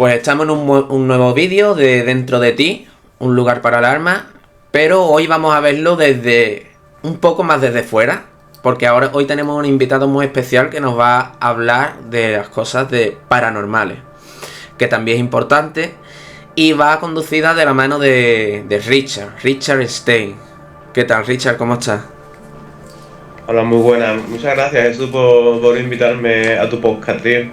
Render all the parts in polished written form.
Pues estamos en un nuevo vídeo de Dentro de ti, un lugar para el alma, pero hoy vamos a verlo desde un poco más desde fuera, porque hoy tenemos un invitado muy especial que nos va a hablar de las cosas paranormales, que también es importante, y va conducida de la mano de Richard Stein. ¿Qué tal, Richard? ¿Cómo estás? Hola, muy buenas. Muchas gracias, Jesús, por invitarme a tu podcast, tío.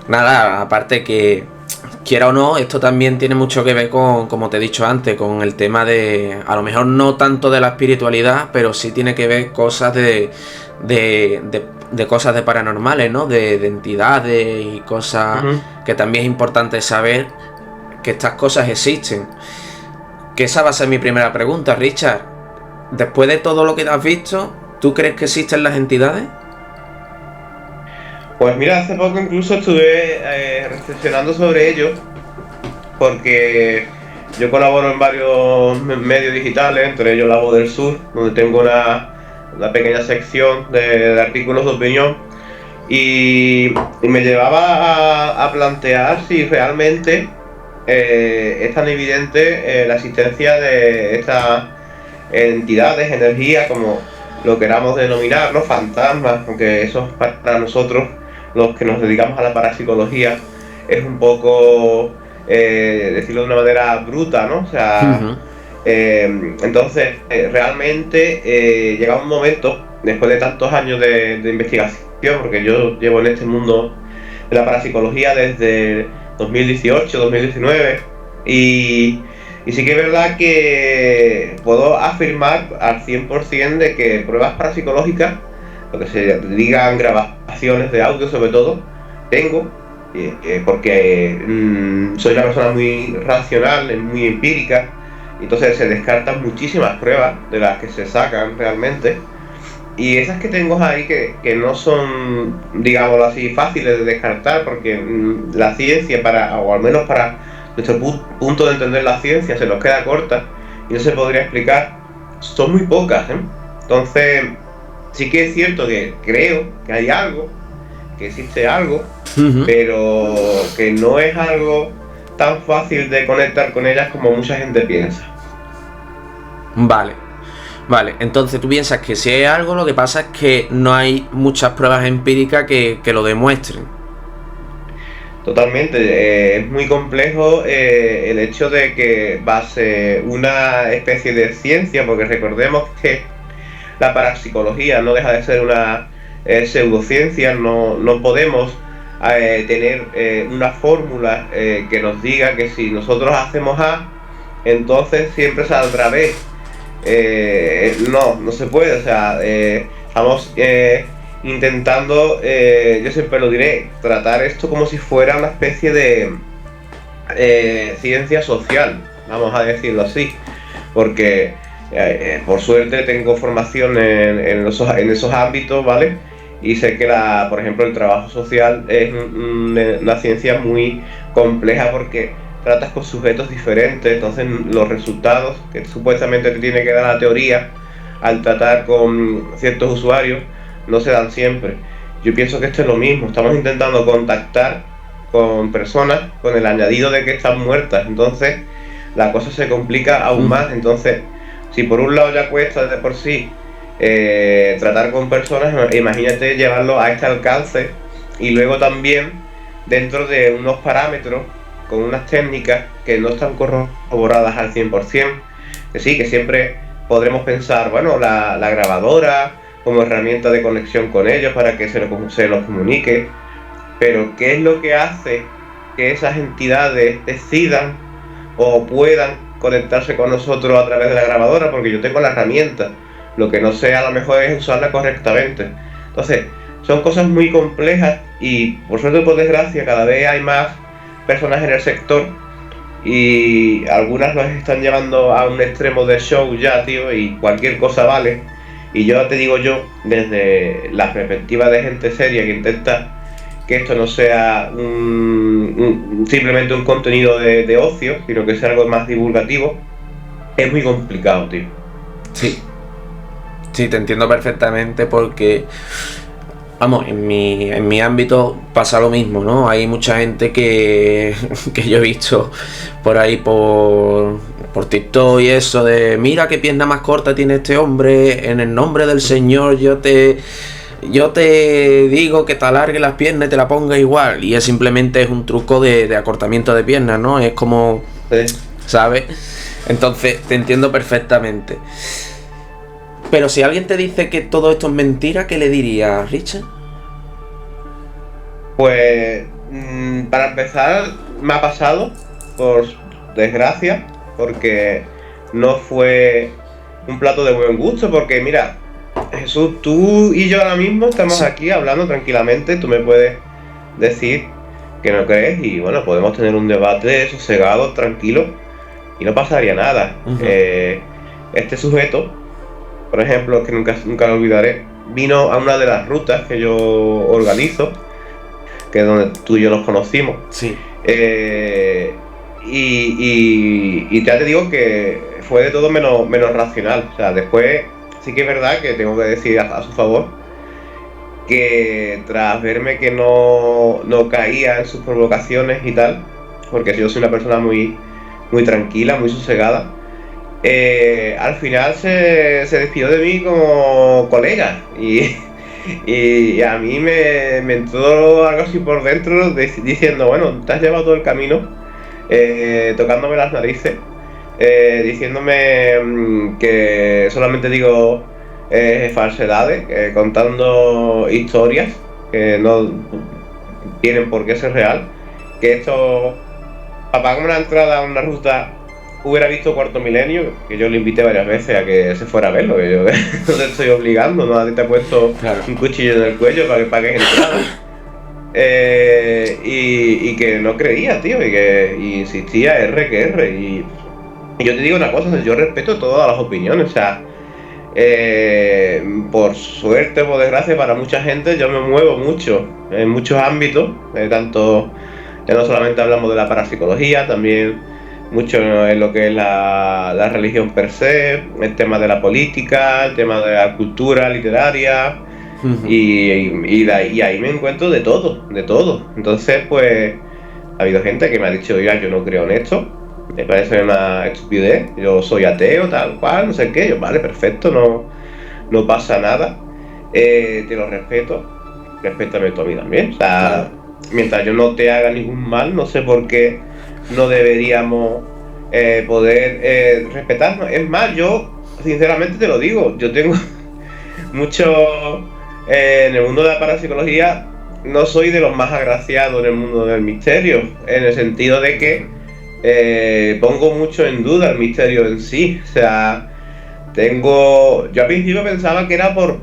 Nada, aparte que, quiera o no, esto también tiene mucho que ver con, como te he dicho antes, con el tema de, a lo mejor no tanto de la espiritualidad, pero sí tiene que ver cosas de cosas de paranormales, ¿no? De entidades y cosas que también es importante saber que estas cosas existen. Que esa va a ser mi primera pregunta, Richard. Después de todo lo que has visto, ¿tú crees que existen las entidades? Pues mira, hace poco incluso estuve reflexionando sobre ello, porque yo colaboro en varios medios digitales, entre ellos La Voz del Sur, donde tengo una pequeña sección de artículos de opinión, y me llevaba a plantear si realmente es tan evidente la existencia de estas entidades, energías, como lo queramos denominar, los fantasmas, aunque eso para nosotros, los que nos dedicamos a la parapsicología, es un poco, decirlo de una manera bruta, ¿no? O sea, entonces, realmente llega un momento, después de tantos años de investigación, porque yo llevo en este mundo de la parapsicología desde 2018, 2019, y sí que es verdad que puedo afirmar al 100% de que pruebas parapsicológicas, lo que se digan grabaciones de audio sobre todo, tengo, porque soy una persona muy racional, muy empírica, entonces se descartan muchísimas pruebas de las que se sacan realmente, y esas que tengo ahí que no son, digámoslo así, fáciles de descartar, porque la ciencia, o al menos para nuestro punto de entender la ciencia, se nos queda corta y no se podría explicar, son muy pocas, ¿eh? Entonces, sí que es cierto que creo que hay algo, que existe algo, pero que no es algo tan fácil de conectar con ellas como mucha gente piensa. Vale, entonces tú piensas que si hay algo, lo que pasa es que no hay muchas pruebas empíricas que lo demuestren. Totalmente, es muy complejo el hecho de que base una especie de ciencia, porque recordemos que la parapsicología no deja de ser una pseudociencia, no podemos tener una fórmula que nos diga que si nosotros hacemos A, entonces siempre saldrá B. No se puede, o sea, estamos intentando, yo siempre lo diré, tratar esto como si fuera una especie de ciencia social, vamos a decirlo así, porque por suerte tengo formación en esos ámbitos, ¿vale? Y sé que por ejemplo, el trabajo social es una ciencia muy compleja porque tratas con sujetos diferentes, entonces los resultados que supuestamente te tiene que dar la teoría al tratar con ciertos usuarios no se dan siempre. Yo pienso que esto es lo mismo, estamos intentando contactar con personas con el añadido de que están muertas, entonces la cosa se complica aún más. Entonces, si por un lado ya cuesta de por sí tratar con personas, imagínate llevarlo a este alcance y luego también dentro de unos parámetros, con unas técnicas que no están corroboradas al 100%, que sí, que siempre podremos pensar, bueno, la grabadora como herramienta de conexión con ellos para que se los comunique, pero ¿qué es lo que hace que esas entidades decidan o puedan conectarse con nosotros a través de la grabadora? Porque yo tengo la herramienta, lo que no sé a lo mejor es usarla correctamente. Entonces, son cosas muy complejas y por suerte o por desgracia cada vez hay más personas en el sector y algunas los están llevando a un extremo de show ya, tío, y cualquier cosa vale. Y yo te digo, yo desde la perspectiva de gente seria que intenta que esto no sea simplemente un contenido de ocio, sino que sea algo más divulgativo, es muy complicado, tío. Sí, te entiendo perfectamente porque Vamos, en mi ámbito pasa lo mismo, ¿no? Hay mucha gente que yo he visto por ahí por TikTok y eso de mira qué pierna más corta tiene este hombre, en el nombre del Señor yo te digo que te alargue las piernas y te la ponga igual. Y es simplemente es un truco de acortamiento de piernas, ¿no? Es como, ¿sabes? Entonces te entiendo perfectamente. Pero si alguien te dice que todo esto es mentira, ¿qué le dirías, Richard? Pues, para empezar, me ha pasado, por desgracia, porque no fue un plato de buen gusto, porque mira, Jesús, tú y yo ahora mismo estamos aquí hablando tranquilamente, tú me puedes decir que no crees y bueno, podemos tener un debate sosegado, tranquilo, y no pasaría nada. Este sujeto, por ejemplo, que nunca lo olvidaré, vino a una de las rutas que yo organizo, que es donde tú y yo nos conocimos. Sí. Y ya te digo que fue de todo menos racional. O sea, después sí que es verdad que tengo que decir a su favor que tras verme que no caía en sus provocaciones y tal, porque yo soy una persona muy tranquila, muy sosegada, al final se despidió de mí como colega y a mí me entró algo así por dentro diciendo, bueno, te has llevado todo el camino tocándome las narices, diciéndome que solamente digo falsedades, contando historias que no tienen por qué ser real, que esto, para pagarme una entrada a una ruta hubiera visto Cuarto Milenio, que yo le invité varias veces a que se fuera a verlo, que yo no te estoy obligando, nadie te ha puesto un cuchillo en el cuello para que pagues entrada. Y que no creía, tío, y insistía R que R. Y yo te digo una cosa, yo respeto todas las opiniones, o sea, por suerte o por desgracia para mucha gente yo me muevo mucho en muchos ámbitos, tanto, ya no solamente hablamos de la parapsicología, también mucho en lo que es la religión per se, el tema de la política, el tema de la cultura literaria, y ahí me encuentro de todo. Entonces, pues, ha habido gente que me ha dicho, oiga, yo no creo en esto, me parece una estupidez, yo soy ateo, tal cual, no sé qué, yo, vale, perfecto, no pasa nada, te lo respeto, respétame tú a mí también, o sea, mientras yo no te haga ningún mal, no sé por qué no deberíamos poder respetarnos. Es más, yo sinceramente te lo digo, yo tengo mucho en el mundo de la parapsicología, no soy de los más agraciados en el mundo del misterio, en el sentido de que pongo mucho en duda el misterio en sí. O sea, yo al principio pensaba que era por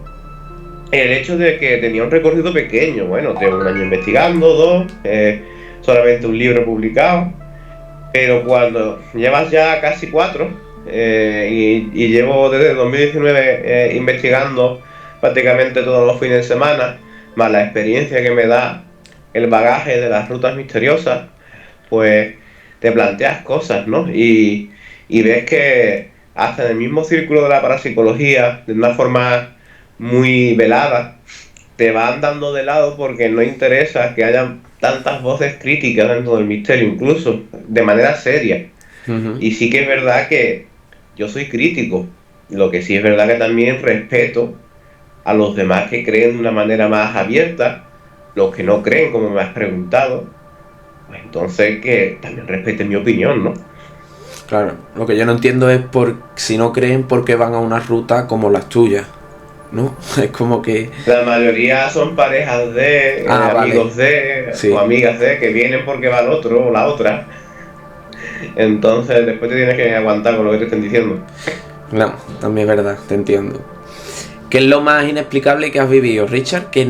el hecho de que tenía un recorrido pequeño. Bueno, tengo 1 año investigando, 2, solamente un libro publicado. Pero cuando llevas ya casi 4, y llevo desde 2019 investigando prácticamente todos los fines de semana, más la experiencia que me da el bagaje de las rutas misteriosas, pues te planteas cosas, ¿no? Y ves que hasta en el mismo círculo de la parapsicología, de una forma muy velada, te van dando de lado porque no interesa que haya tantas voces críticas dentro del misterio, incluso de manera seria. Y sí que es verdad que yo soy crítico, lo que sí es verdad que también respeto a los demás que creen de una manera más abierta, los que no creen, como me has preguntado, pues entonces que también respeten mi opinión, ¿no? Claro, lo que yo no entiendo es si no creen por qué van a una ruta como las tuyas, ¿no? Es como que... La mayoría son parejas de, amigos de, sí, o amigas de, que vienen porque va el otro o la otra. Entonces después te tienes que aguantar con lo que te estén diciendo. No, también es verdad, te entiendo. ¿Qué es lo más inexplicable que has vivido, Richard? Que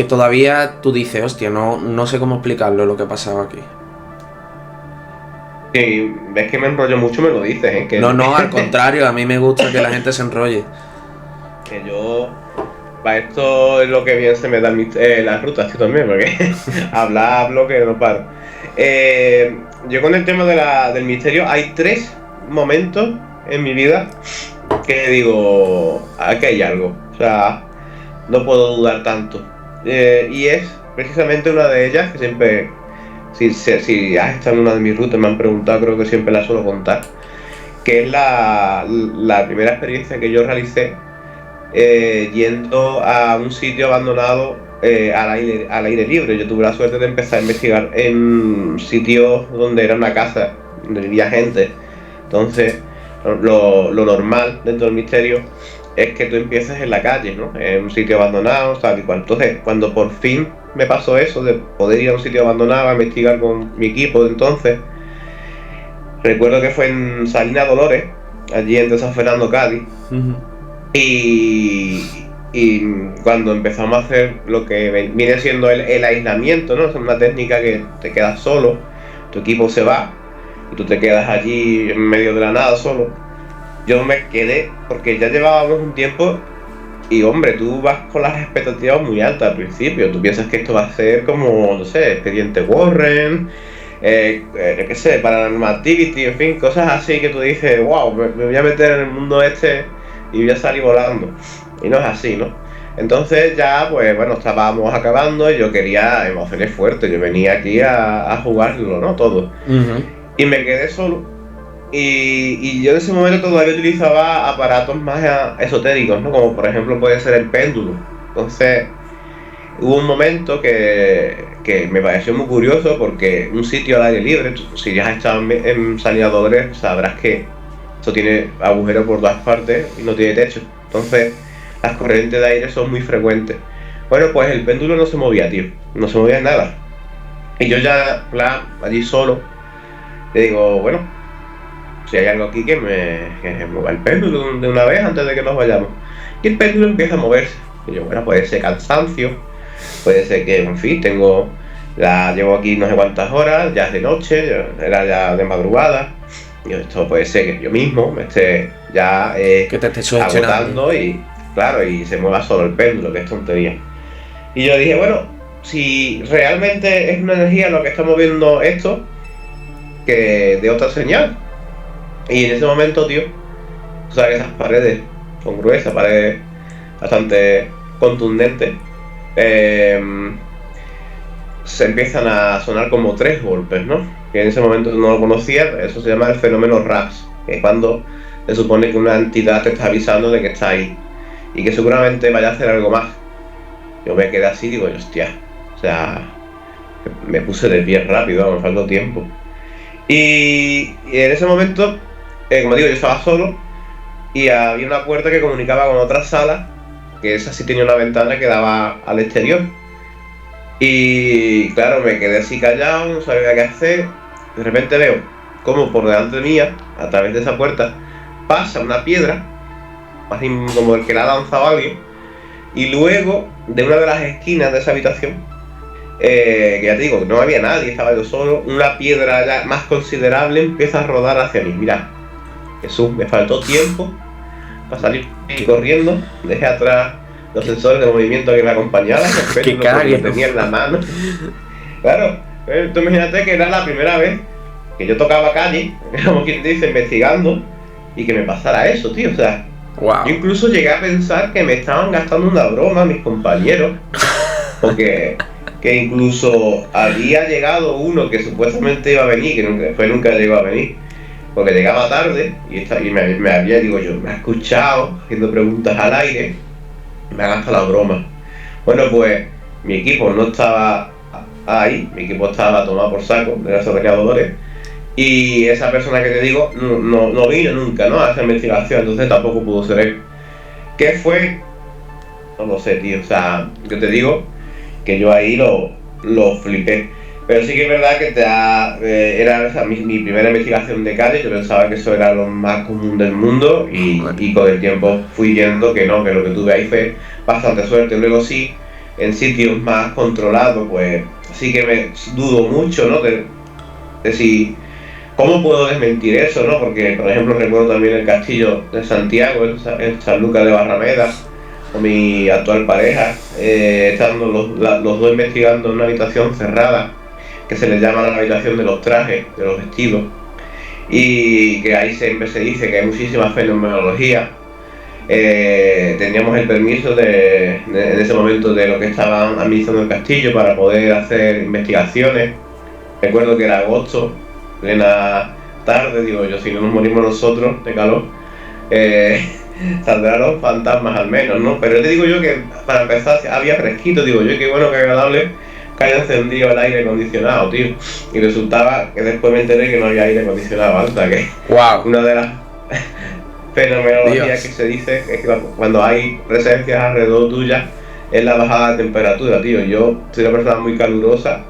todavía tú dices, hostia, no sé cómo explicarlo lo que pasaba aquí. Si ves que me enrollo mucho, me lo dices, ¿eh? Que... No, al contrario, a mí me gusta que la gente se enrolle. Que yo, para esto es lo que bien se me dan las rutas, tío, también, porque hablo que no paro. Yo con el tema del misterio, hay 3 momentos en mi vida que digo, aquí hay algo. O sea, no puedo dudar tanto. Y es precisamente una de ellas que siempre, si has estado en una de mis rutas, me han preguntado, creo que siempre la suelo contar, que es la primera experiencia que yo realicé yendo a un sitio abandonado al aire libre. Yo tuve la suerte de empezar a investigar en sitios donde era una casa, donde vivía gente. Entonces, lo normal dentro del misterio es que tú empieces en la calle, ¿no? En un sitio abandonado, tal y cual. Entonces, cuando por fin me pasó eso de poder ir a un sitio abandonado a investigar con mi equipo de entonces, recuerdo que fue en Salina Dolores, allí en San Fernando, Cádiz. Y cuando empezamos a hacer lo que viene siendo el aislamiento, ¿no? Es una técnica que te quedas solo, tu equipo se va y tú te quedas allí en medio de la nada solo. Yo me quedé porque ya llevábamos un tiempo y, hombre, tú vas con las expectativas muy altas al principio. Tú piensas que esto va a ser como, no sé, Expediente Warren, qué sé, Paranormal Activity, en fin, cosas así que tú dices, wow, me voy a meter en el mundo este y voy a salir volando. Y no es así, ¿no? Entonces ya, pues bueno, estábamos acabando y yo quería emociones fuertes. Yo venía aquí a jugarlo, ¿no? Todo. Y me quedé solo. Y yo en ese momento todavía utilizaba aparatos más esotéricos, ¿no? Como por ejemplo puede ser el péndulo. Entonces hubo un momento que me pareció muy curioso porque un sitio al aire libre, si ya has estado en Salina Dolores, sabrás que esto tiene agujeros por todas partes y no tiene techo. Entonces las corrientes de aire son muy frecuentes. Bueno, pues el péndulo no se movía, tío. No se movía en nada. Y yo ya, allí solo, le digo, bueno, si hay algo aquí que mueva el péndulo de una vez antes de que nos vayamos. Y el péndulo empieza a moverse. Y yo, bueno, puede ser cansancio, puede ser que, en fin, llevo aquí no sé cuántas horas, ya es de noche, era ya de madrugada. Y esto puede ser que yo mismo me esté ya que te esté agotando y, claro, y se mueva solo el péndulo, que es tontería. Y yo dije, bueno, si realmente es una energía lo que está moviendo esto, que de otra señal. Y en ese momento, tío, tú sabes que esas paredes son gruesas, paredes bastante contundentes, se empiezan a sonar como 3 golpes, ¿no? Que en ese momento no lo conocía. Eso se llama el fenómeno RAPS, que es cuando se supone que una entidad te está avisando de que está ahí y que seguramente vaya a hacer algo más. Yo me quedé así y digo, hostia, o sea, me puse de pie rápido, me faltó tiempo. Y en ese momento, como digo, yo estaba solo y había una puerta que comunicaba con otra sala, que esa sí tenía una ventana que daba al exterior. Y claro, me quedé así callado, no sabía qué hacer. De repente veo como por delante mía, a través de esa puerta, pasa una piedra, así como el que la ha lanzado alguien, y luego de una de las esquinas de esa habitación, que ya te digo, no había nadie, estaba yo solo, una piedra ya más considerable empieza a rodar hacia mí. Mirad, Jesús, me faltó tiempo para salir corriendo, dejé atrás los sensores de movimiento que me acompañaban, el péndulo que tenía en la mano. Claro, tú imagínate que era la primera vez que yo tocaba calle, como quien dice, investigando, y que me pasara eso, tío. O sea, wow. Yo incluso llegué a pensar que me estaban gastando una broma mis compañeros, porque que incluso había llegado uno que supuestamente iba a venir, que nunca llegó a venir, porque llegaba tarde y me había, digo yo, me ha escuchado haciendo preguntas al aire, me ha gastado la broma. Bueno, pues mi equipo no estaba ahí, mi equipo estaba tomado por saco de los desarrolladores, y esa persona que te digo no vino nunca, ¿no?, a esa investigación, entonces tampoco pudo ser él. ¿Qué fue? No lo sé, tío. O sea, yo te digo que yo ahí lo flipé. Pero sí que es verdad que era mi primera investigación de calle. Yo pensaba que eso era lo más común del mundo y con el tiempo fui viendo que no, que lo que tuve ahí fue bastante suerte. Luego sí, en sitios más controlados, pues sí que me dudo mucho, ¿no?, de si... ¿Cómo puedo desmentir eso, no? Porque, por ejemplo, recuerdo también el castillo de Santiago, en San Lucas de Barrameda, con mi actual pareja, estando los dos investigando en una habitación cerrada, que se le llama la habitación de los trajes, de los vestidos, y que ahí siempre se dice que hay muchísima fenomenología. teníamos el permiso en ese momento de lo que estaban administrando el castillo para poder hacer investigaciones. Recuerdo que era agosto, plena tarde, digo yo, si no nos morimos nosotros de calor, saldrán los fantasmas al menos, ¿no? Pero te digo yo que para empezar había fresquito, digo yo, qué bueno, qué agradable que haya encendido el aire acondicionado, tío. Y resultaba que después me enteré que no había aire acondicionado, hasta que Wow. una de las fenomenologías Dios. que se dice es que cuando hay presencias alrededor tuya es la bajada de temperatura, tío. Yo soy una persona muy calurosa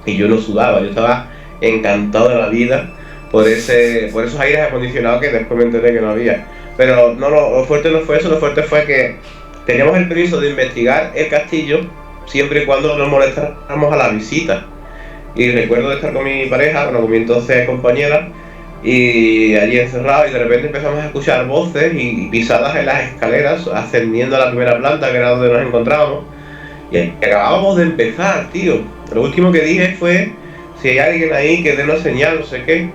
y yo no sudaba, yo estaba encantado de la vida por esos aires acondicionados que después me enteré que no había. Pero no, lo fuerte no fue eso, lo fuerte fue que teníamos el permiso de investigar el castillo siempre y cuando no molestáramos a la visita. Y recuerdo de estar con mi pareja, bueno, con mi entonces compañera, y allí encerrado, y de repente empezamos a escuchar voces y pisadas en las escaleras ascendiendo a la primera planta, que era donde nos encontrábamos. Y acabábamos de empezar, tío. Lo último que dije fue, si hay alguien ahí que dé una señal, no sé qué.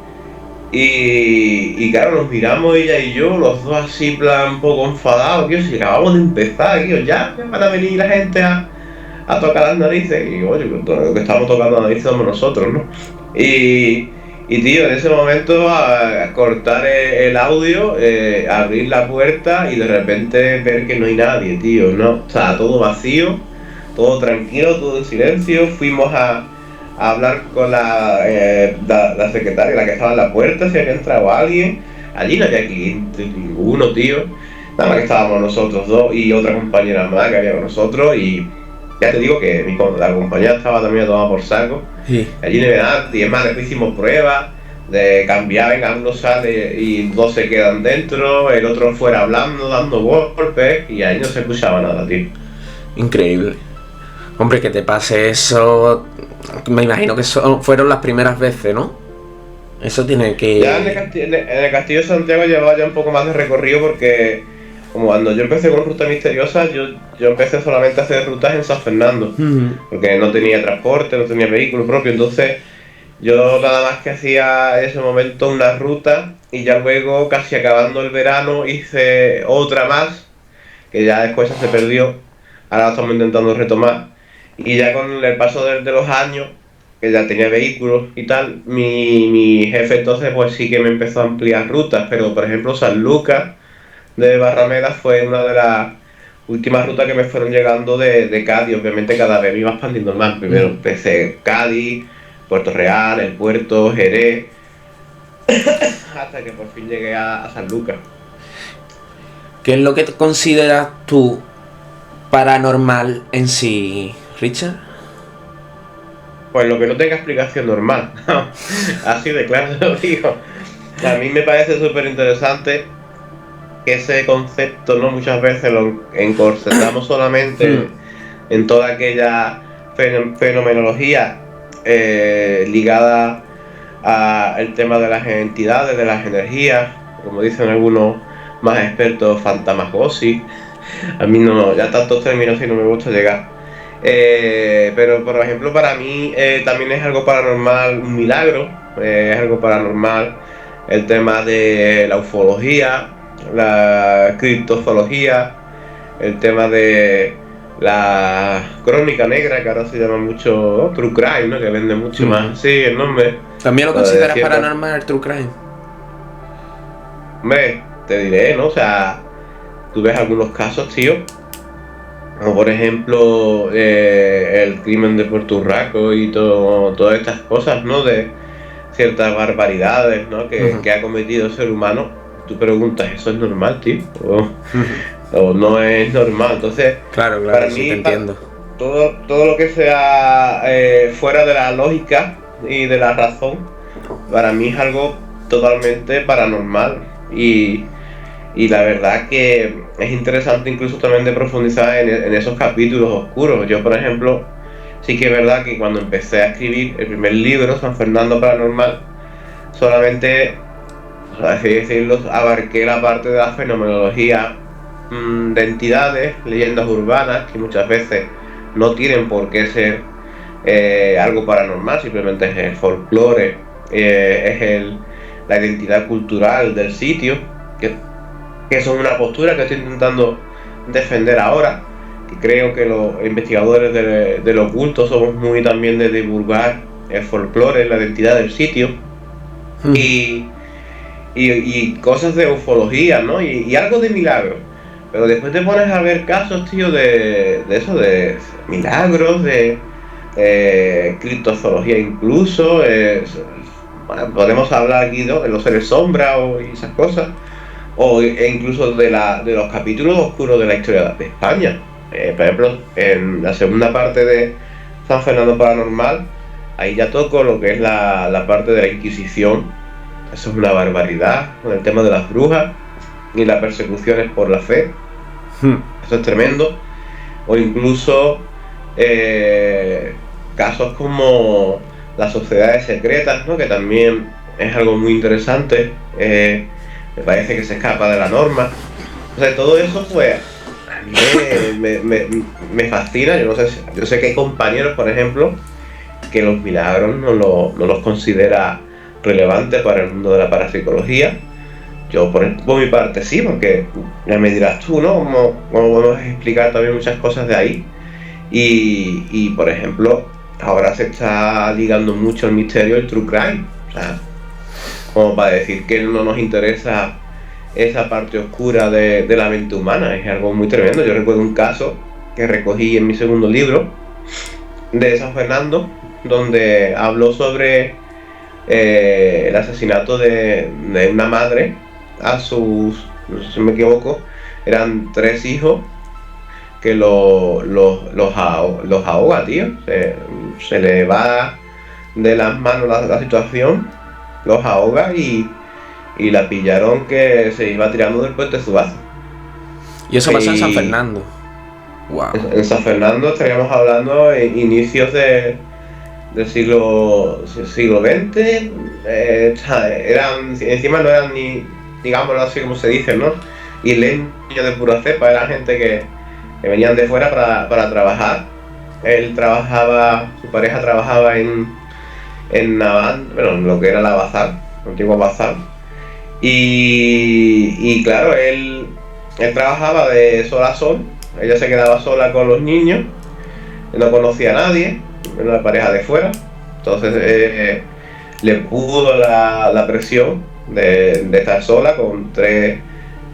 Y claro, nos miramos ella y yo, los dos así, plan, un poco enfadados, tío, si acabamos de empezar, tío, ya van a venir la gente a tocar las narices. Y oye, lo que estamos tocando las narices somos nosotros, ¿no? Y tío, en ese momento a cortar el audio, abrir la puerta y de repente ver que no hay nadie, tío, ¿no? O sea, todo vacío, todo tranquilo, todo en silencio. Fuimos a hablar con la secretaria, la que estaba en la puerta, si había entrado alguien. Allí no había cliente ninguno, tío. Nada más que estábamos nosotros dos y otra compañera más que había con nosotros. Y ya te digo que la compañera estaba también tomada por saco. Sí. Allí no había nada, y es más, después hicimos pruebas de cambiar, venga, uno sale y dos se quedan dentro, el otro fuera hablando, dando golpes, y ahí no se escuchaba nada, tío. Increíble. Hombre, que te pase eso, me imagino que fueron las primeras veces, ¿no? Eso tiene que... Ya en el Castillo de Santiago llevaba ya un poco más de recorrido porque como cuando yo empecé con Rutas Misteriosas, yo empecé solamente a hacer rutas en San Fernando, porque no tenía transporte, no tenía vehículo propio, entonces yo nada más que hacía en ese momento una ruta y ya luego, casi acabando el verano, hice otra más, que ya después se perdió, ahora la estamos intentando retomar, y ya con el paso de los años, que ya tenía vehículos y tal, mi jefe entonces pues sí que me empezó a ampliar rutas, pero por ejemplo San Lucas de Barrameda fue una de las últimas rutas que me fueron llegando de Cádiz. Obviamente cada vez me iba expandiendo más. Primero empecé Cádiz, Puerto Real, el Puerto, Jerez, hasta que por fin llegué a San Lucas. ¿Qué es lo que consideras tú paranormal en sí, Richard? Pues lo que no tenga explicación normal. Así de claro lo digo. A mí me parece súper interesante que ese concepto, ¿no? Muchas veces lo encorsetamos solamente en toda aquella fenomenología ligada al tema de las entidades, de las energías, como dicen algunos más expertos, fantasmagosis. A mí no, ya tantos términos y no me gusta llegar. Pero por ejemplo para mí también es algo paranormal, un milagro, es algo paranormal el tema de la ufología, la criptozoología, el tema de la crónica negra, que ahora se llama mucho, ¿no? True Crime, ¿no? Que vende mucho más, sí, el nombre. ¿También lo consideras paranormal el True Crime? Hombre, te diré, ¿no? O sea, tú ves algunos casos, tío, como por ejemplo el crimen de Puerto Rico y todas estas cosas, ¿no? De ciertas barbaridades, ¿no? Que ha cometido el ser humano. Tú preguntas, ¿eso es normal, tío? O no es normal. Entonces, claro, para sí, mí, te entiendo. Todo lo que sea fuera de la lógica y de la razón, para mí es algo totalmente paranormal. Y la verdad que es interesante incluso también de profundizar en esos capítulos oscuros. Yo, por ejemplo, sí que es verdad que cuando empecé a escribir el primer libro, San Fernando Paranormal, solamente, así decirlo, abarqué la parte de la fenomenología de entidades, leyendas urbanas, que muchas veces no tienen por qué ser algo paranormal, simplemente es el folclore, es la identidad cultural del sitio, que eso es una postura que estoy intentando defender ahora, y creo que los investigadores del oculto somos muy también de divulgar el folclore, la identidad del sitio, y cosas de ufología, ¿no? Y algo de milagros. Pero después te pones a ver casos, tío, de eso, de milagros, de criptozoología incluso. Bueno, podemos hablar aquí, ¿no?, de los seres sombra y esas cosas. E incluso de los capítulos oscuros de la historia de España. Por ejemplo, en la segunda parte de San Fernando Paranormal, ahí ya toco lo que es la parte de la Inquisición. Eso es una barbaridad, con el tema de las brujas y las persecuciones por la fe. Eso es tremendo. O incluso casos como las sociedades secretas, ¿no?, que también es algo muy interesante. Me parece que se escapa de la norma. O sea, todo eso, pues, a mí me fascina. Yo sé que hay compañeros, por ejemplo, que los milagros no los considera relevantes para el mundo de la parapsicología. Yo, por mi parte, sí, porque ya me dirás tú, ¿no?, cómo podemos explicar también muchas cosas de ahí. Y por ejemplo, ahora se está ligando mucho el misterio del true crime. O sea, como para decir que no nos interesa esa parte oscura de la mente humana. Es algo muy tremendo. Yo recuerdo un caso que recogí en mi segundo libro de San Fernando, donde habló sobre el asesinato de una madre a sus, no sé si me equivoco, eran 3 hijos, que los ahoga, tío. Se le va de las manos la situación, los ahoga y la pillaron que se iba tirando del puente Zuazo. Y eso pasó en San Fernando. Wow. En San Fernando estaríamos hablando en inicios del siglo XX. Encima no eran ni, digámoslo así como se dice, ¿no?, isleños de pura cepa. Eran gente que venían de fuera para trabajar. Su pareja trabajaba en lo que era la Bazar, el antiguo Bazar. Y claro, él trabajaba de sol a sol. Ella se quedaba sola con los niños, no conocía a nadie, era una pareja de fuera. Entonces le pudo la presión de estar sola con 3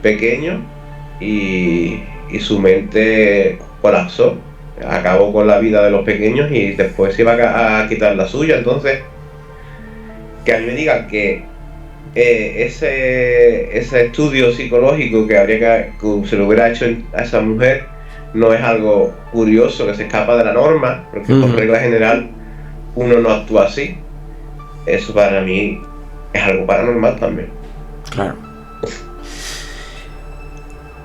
pequeños, y su mente colapsó. Acabó con la vida de los pequeñños y después se iba a quitar la suya. Entonces, que a mí me digan que ese estudio psicológico que se lo hubiera hecho a esa mujer no es algo curioso, que se escapa de la norma, porque por regla general uno no actúa así. Eso para mí es algo paranormal también. Claro.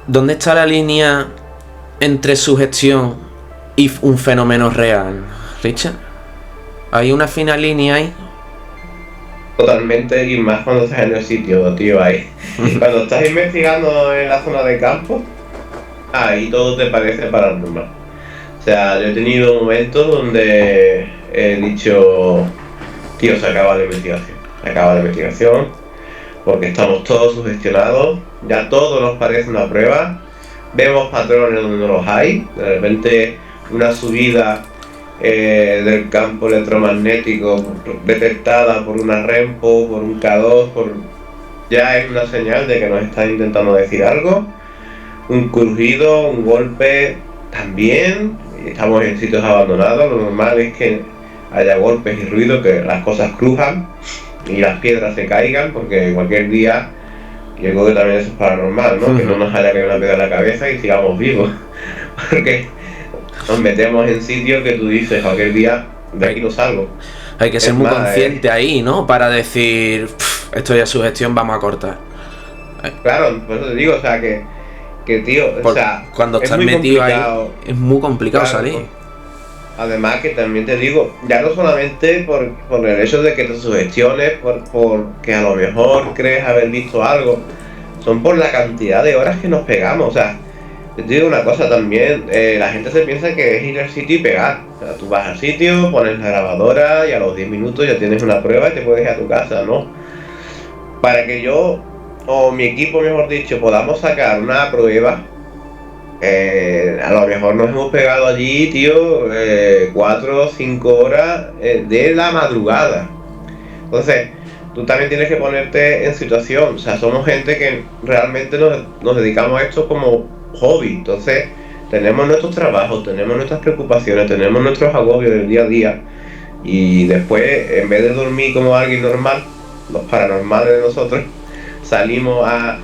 ¿Dónde está la línea entre sugestión y un fenómeno real, Richard? ¿Hay una fina línea ahí? Totalmente, y más cuando estás en el sitio, tío, ahí. Cuando estás investigando en la zona de campo, ahí todo te parece paranormal. O sea, yo he tenido momentos donde he dicho, tío, se acaba la investigación, porque estamos todos sugestionados, ya todo nos parece una prueba, vemos patrones donde no los hay, de repente una subida del campo electromagnético detectada por una REMPO, por un K2, ya es una señal de que nos está intentando decir algo. Un crujido, un golpe también. Estamos en sitios abandonados, lo normal es que haya golpes y ruido, que las cosas crujan y las piedras se caigan, porque cualquier día, y yo creo que también eso es paranormal, ¿no? Que no nos haya caído una piedra en la cabeza y sigamos vivos, porque nos metemos en sitios que tú dices, cualquier día de aquí no salgo. Hay que ser muy consciente ahí, ¿no?, para decir, esto ya es sugestión, vamos a cortar. Claro, por eso te digo, o sea, que tío, o sea, cuando estás metido ahí es muy complicado, claro, salir. Además que también te digo, ya no solamente por el hecho de que te sugestiones, porque a lo mejor crees haber visto algo, son por la cantidad de horas que nos pegamos. O sea, te digo una cosa también, la gente se piensa que es ir al sitio y pegar. O sea, tú vas al sitio, pones la grabadora y a los 10 minutos ya tienes una prueba y te puedes ir a tu casa, ¿no? Para que yo o mi equipo, mejor dicho, podamos sacar una prueba, a lo mejor nos hemos pegado allí, tío, 4 o 5 horas de la madrugada. Entonces, tú también tienes que ponerte en situación. O sea, somos gente que realmente nos dedicamos a esto como hobby. Entonces, tenemos nuestros trabajos, tenemos nuestras preocupaciones, tenemos nuestros agobios del día a día. Y después, en vez de dormir como alguien normal, los paranormales de nosotros, salimos a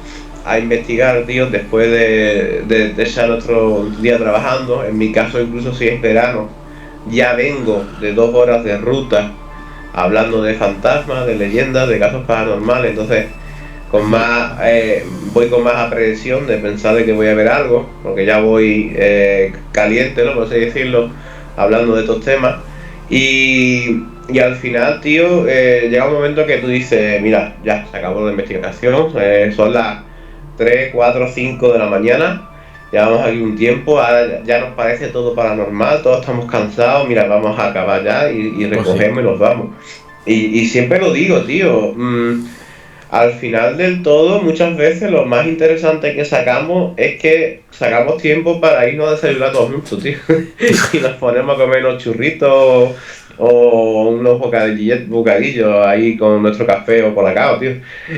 investigar, tío, después de echar nuestro día trabajando. En mi caso, incluso si es verano, ya vengo de 2 horas de ruta hablando de fantasmas, de leyendas, de casos paranormales. Entonces, voy con más aprehensión de pensar de que voy a ver algo, porque ya voy caliente, ¿no? Por así decirlo, hablando de estos temas. Y al final, tío, llega un momento que tú dices, mira, ya se acabó la investigación, son las 3, 4, 5 de la mañana, llevamos aquí un tiempo, ahora ya nos parece todo paranormal, todos estamos cansados, mira, vamos a acabar ya y recogemos y nos vamos. Y siempre lo digo, tío, al final del todo, muchas veces lo más interesante que sacamos es que sacamos tiempo para irnos a desayunar todos juntos, tío. Y nos ponemos a comer unos churritos o unos bocadillos ahí con nuestro café o colacao, tío.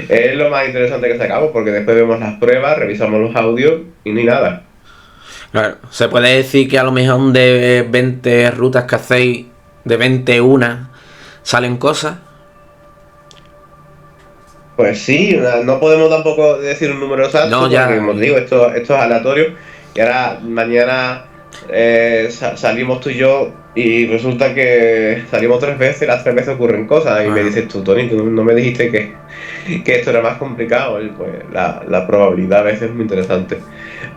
Es lo más interesante que sacamos porque después vemos las pruebas, revisamos los audios y ni nada. Claro, se puede decir que a lo mejor de 20 rutas que hacéis, de 21 salen cosas. Pues sí, no podemos tampoco decir un número exacto, No, ya. porque como te digo, esto es aleatorio. Y ahora mañana salimos tú y yo y resulta que salimos 3 veces, las 3 veces ocurren cosas. Y me dices tú, Tony, tú no me dijiste que esto era más complicado. Y pues la probabilidad a veces es muy interesante.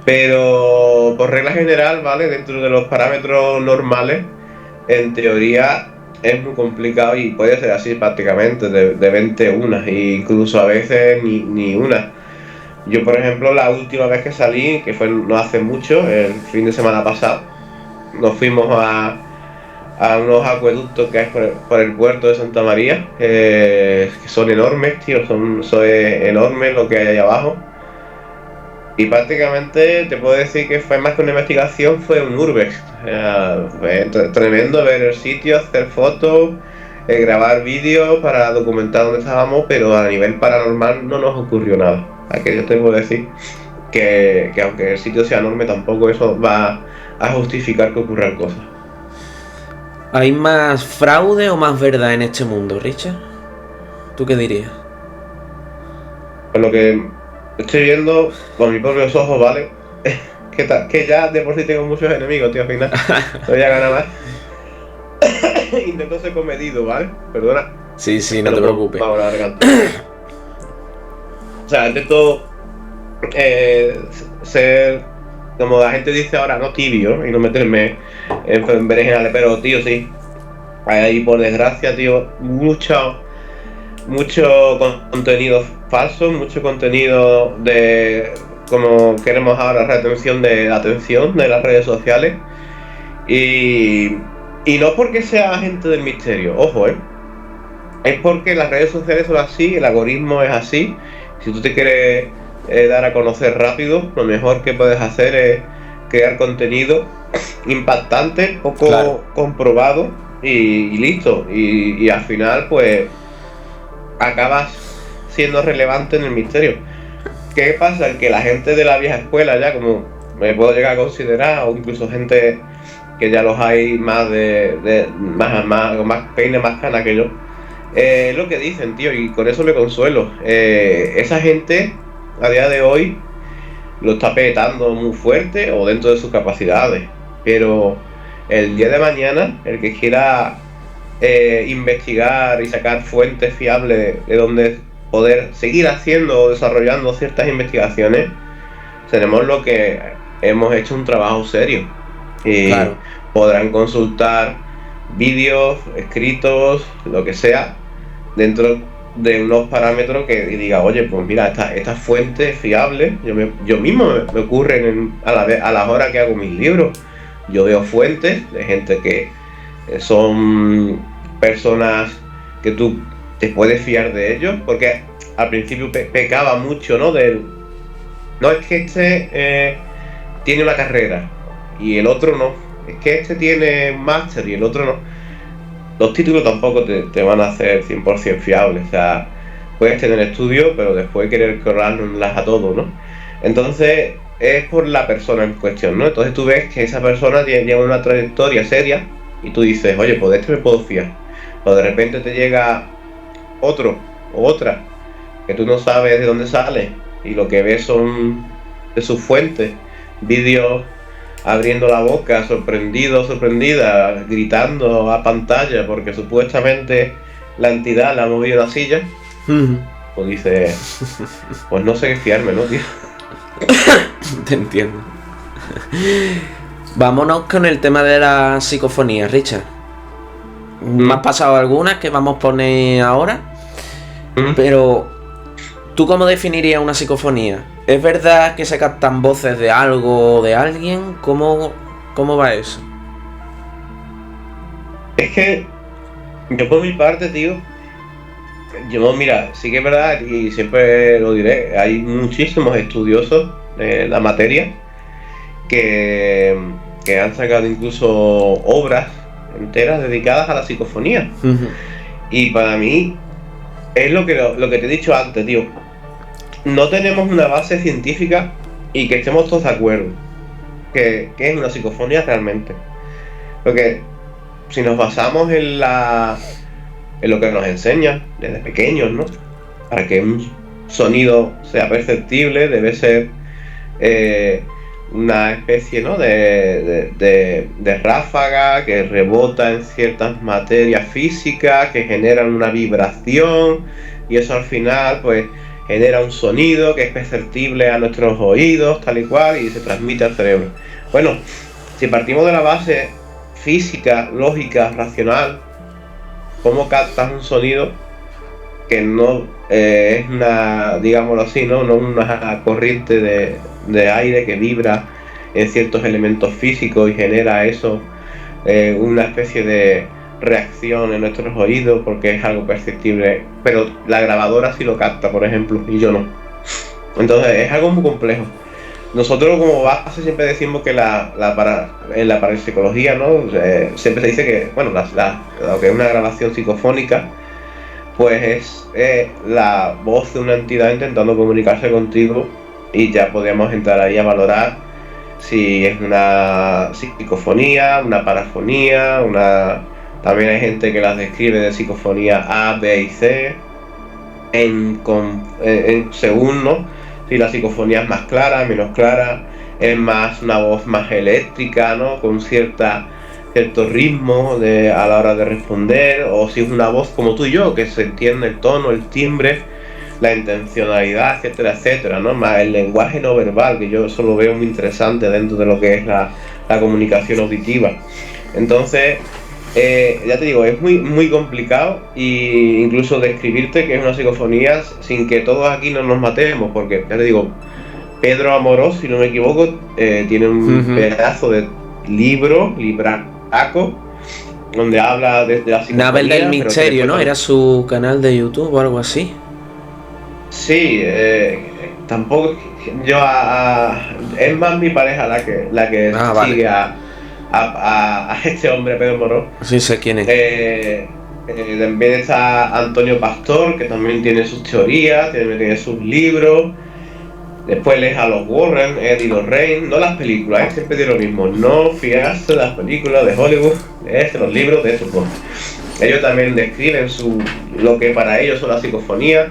Pero por regla general, ¿vale? Dentro de los parámetros normales, en teoría es muy complicado y puede ser así prácticamente, de 21, e incluso a veces ni una. Yo, por ejemplo, la última vez que salí, que fue no hace mucho, el fin de semana pasado, nos fuimos a unos acueductos que hay por el puerto de Santa María, que son enormes, tío, son enormes lo que hay ahí abajo. Y prácticamente te puedo decir que fue más que una investigación, fue un urbex. Fue tremendo ver el sitio, hacer fotos, grabar vídeos para documentar dónde estábamos, pero a nivel paranormal no nos ocurrió nada. Aquí yo te puedo decir que aunque el sitio sea enorme, tampoco eso va a justificar que ocurran cosas. ¿Hay más fraude o más verdad en este mundo, Richard? ¿Tú qué dirías? Por lo que estoy viendo con mis propios ojos, ¿vale? que ya de por sí tengo muchos enemigos, tío, al final. No voy a ganar más. Intento ser comedido, ¿vale? Perdona. Sí, no te preocupes. O sea, intento ser, como la gente dice ahora, no tibio, y no meterme en berenjenales, pero tío, sí. Hay por desgracia, tío, mucho contenido falso, mucho contenido de, como queremos ahora, retención de la atención de las redes sociales. Y no porque sea agente del misterio, ojo, es porque las redes sociales son así, el algoritmo es así. Si tú te quieres dar a conocer rápido, lo mejor que puedes hacer es crear contenido impactante, poco comprobado y listo. Y al final, pues, acabas siendo relevante en el misterio. ¿Qué pasa? Que la gente de la vieja escuela, ya como me puedo llegar a considerar, o incluso gente que ya los hay más más peine, más cana que yo, es lo que dicen, tío, y con eso me consuelo. Esa gente a día de hoy lo está petando muy fuerte o dentro de sus capacidades, pero el día de mañana, el que quiera investigar y sacar fuentes fiables de donde poder seguir haciendo o desarrollando ciertas investigaciones, tenemos lo que hemos hecho un trabajo serio. Claro. Podrán consultar vídeos, escritos, lo que sea, dentro de unos parámetros que diga, oye, pues mira, esta fuente es fiable. Yo mismo me ocurren a las horas que hago mis libros. Yo veo fuentes de gente que son personas que tú te puedes fiar de ellos, porque al principio pecaba mucho, ¿no? No, es que este tiene una carrera y el otro no. Es que este tiene un máster y el otro no. Los títulos tampoco te van a hacer 100% fiables. O sea, puedes tener estudios, pero después querer cobrarlas a todos, ¿no? Entonces, es por la persona en cuestión, ¿no? Entonces tú ves que esa persona lleva una trayectoria seria y tú dices, oye, pues de este me puedo fiar. O de repente te llega otro o otra que tú no sabes de dónde sale y lo que ves son de sus fuentes, vídeos abriendo la boca, sorprendido, sorprendida, gritando a pantalla porque supuestamente la entidad le ha movido la silla. Pues dice, pues no sé qué fiarme, ¿no, tío? Te entiendo. Vámonos con el tema de la psicofonía, Richard. Me has pasado algunas que vamos a poner ahora, pero ¿tú cómo definirías una psicofonía? ¿Es verdad que se captan voces de algo o de alguien? ¿Cómo va eso? Es que yo por mi parte, tío, mira, sí que es verdad y siempre lo diré, hay muchísimos estudiosos de la materia que han sacado incluso obras enteras dedicadas a la psicofonía. Y para mí es lo que te he dicho antes, tío. No tenemos una base científica y que estemos todos de acuerdo que es una psicofonía realmente. Porque si nos basamos en lo que nos enseñan desde pequeños, ¿no? Para que un sonido sea perceptible debe ser una especie, ¿no? de ráfaga que rebota en ciertas materias físicas que generan una vibración y eso al final pues genera un sonido que es perceptible a nuestros oídos tal y cual y se transmite al cerebro. Bueno, si partimos de la base física, lógica, racional, ¿cómo captas un sonido que no es una, digámoslo así, no una corriente de aire que vibra en ciertos elementos físicos y genera eso, una especie de reacción en nuestros oídos porque es algo perceptible, pero la grabadora sí lo capta, por ejemplo, y yo no? Entonces es algo muy complejo. Nosotros como base siempre decimos que en la parapsicología, ¿no? Siempre se dice que, bueno, lo que es una grabación psicofónica, pues es la voz de una entidad intentando comunicarse contigo y ya podríamos entrar ahí a valorar si es una psicofonía, una parafonía, También hay gente que las describe de psicofonía A, B y C, según, ¿no? Si la psicofonía es más clara, menos clara, es más una voz más eléctrica, ¿no? Con cierto ritmo a la hora de responder, o si es una voz como tú y yo, que se entiende el tono, el timbre, la intencionalidad, etcétera, etcétera, ¿no? Más el lenguaje no verbal, que yo eso lo veo muy interesante dentro de lo que es la comunicación auditiva. Entonces, ya te digo, es muy, muy complicado y incluso describirte que es una psicofonía sin que todos aquí no nos matemos, porque ya te digo, Pedro Amorós, si no me equivoco, tiene un pedazo de libraco, donde habla de la psicofonía. Nabel del Misterio, ¿no? Era su canal de YouTube o algo así. Sí, tampoco es más mi pareja la que sigue vale. a este hombre, Pedro Moró. Sí, sé quién es. También está Antonio Pastor, que también tiene sus teorías, tiene sus libros. Después lees a los Warren, Eddie Lorraine, no las películas, siempre digo lo mismo, no fiarse de las películas de Hollywood, lees los libros de estos dos. Ellos también describen lo que para ellos son las psicofonías.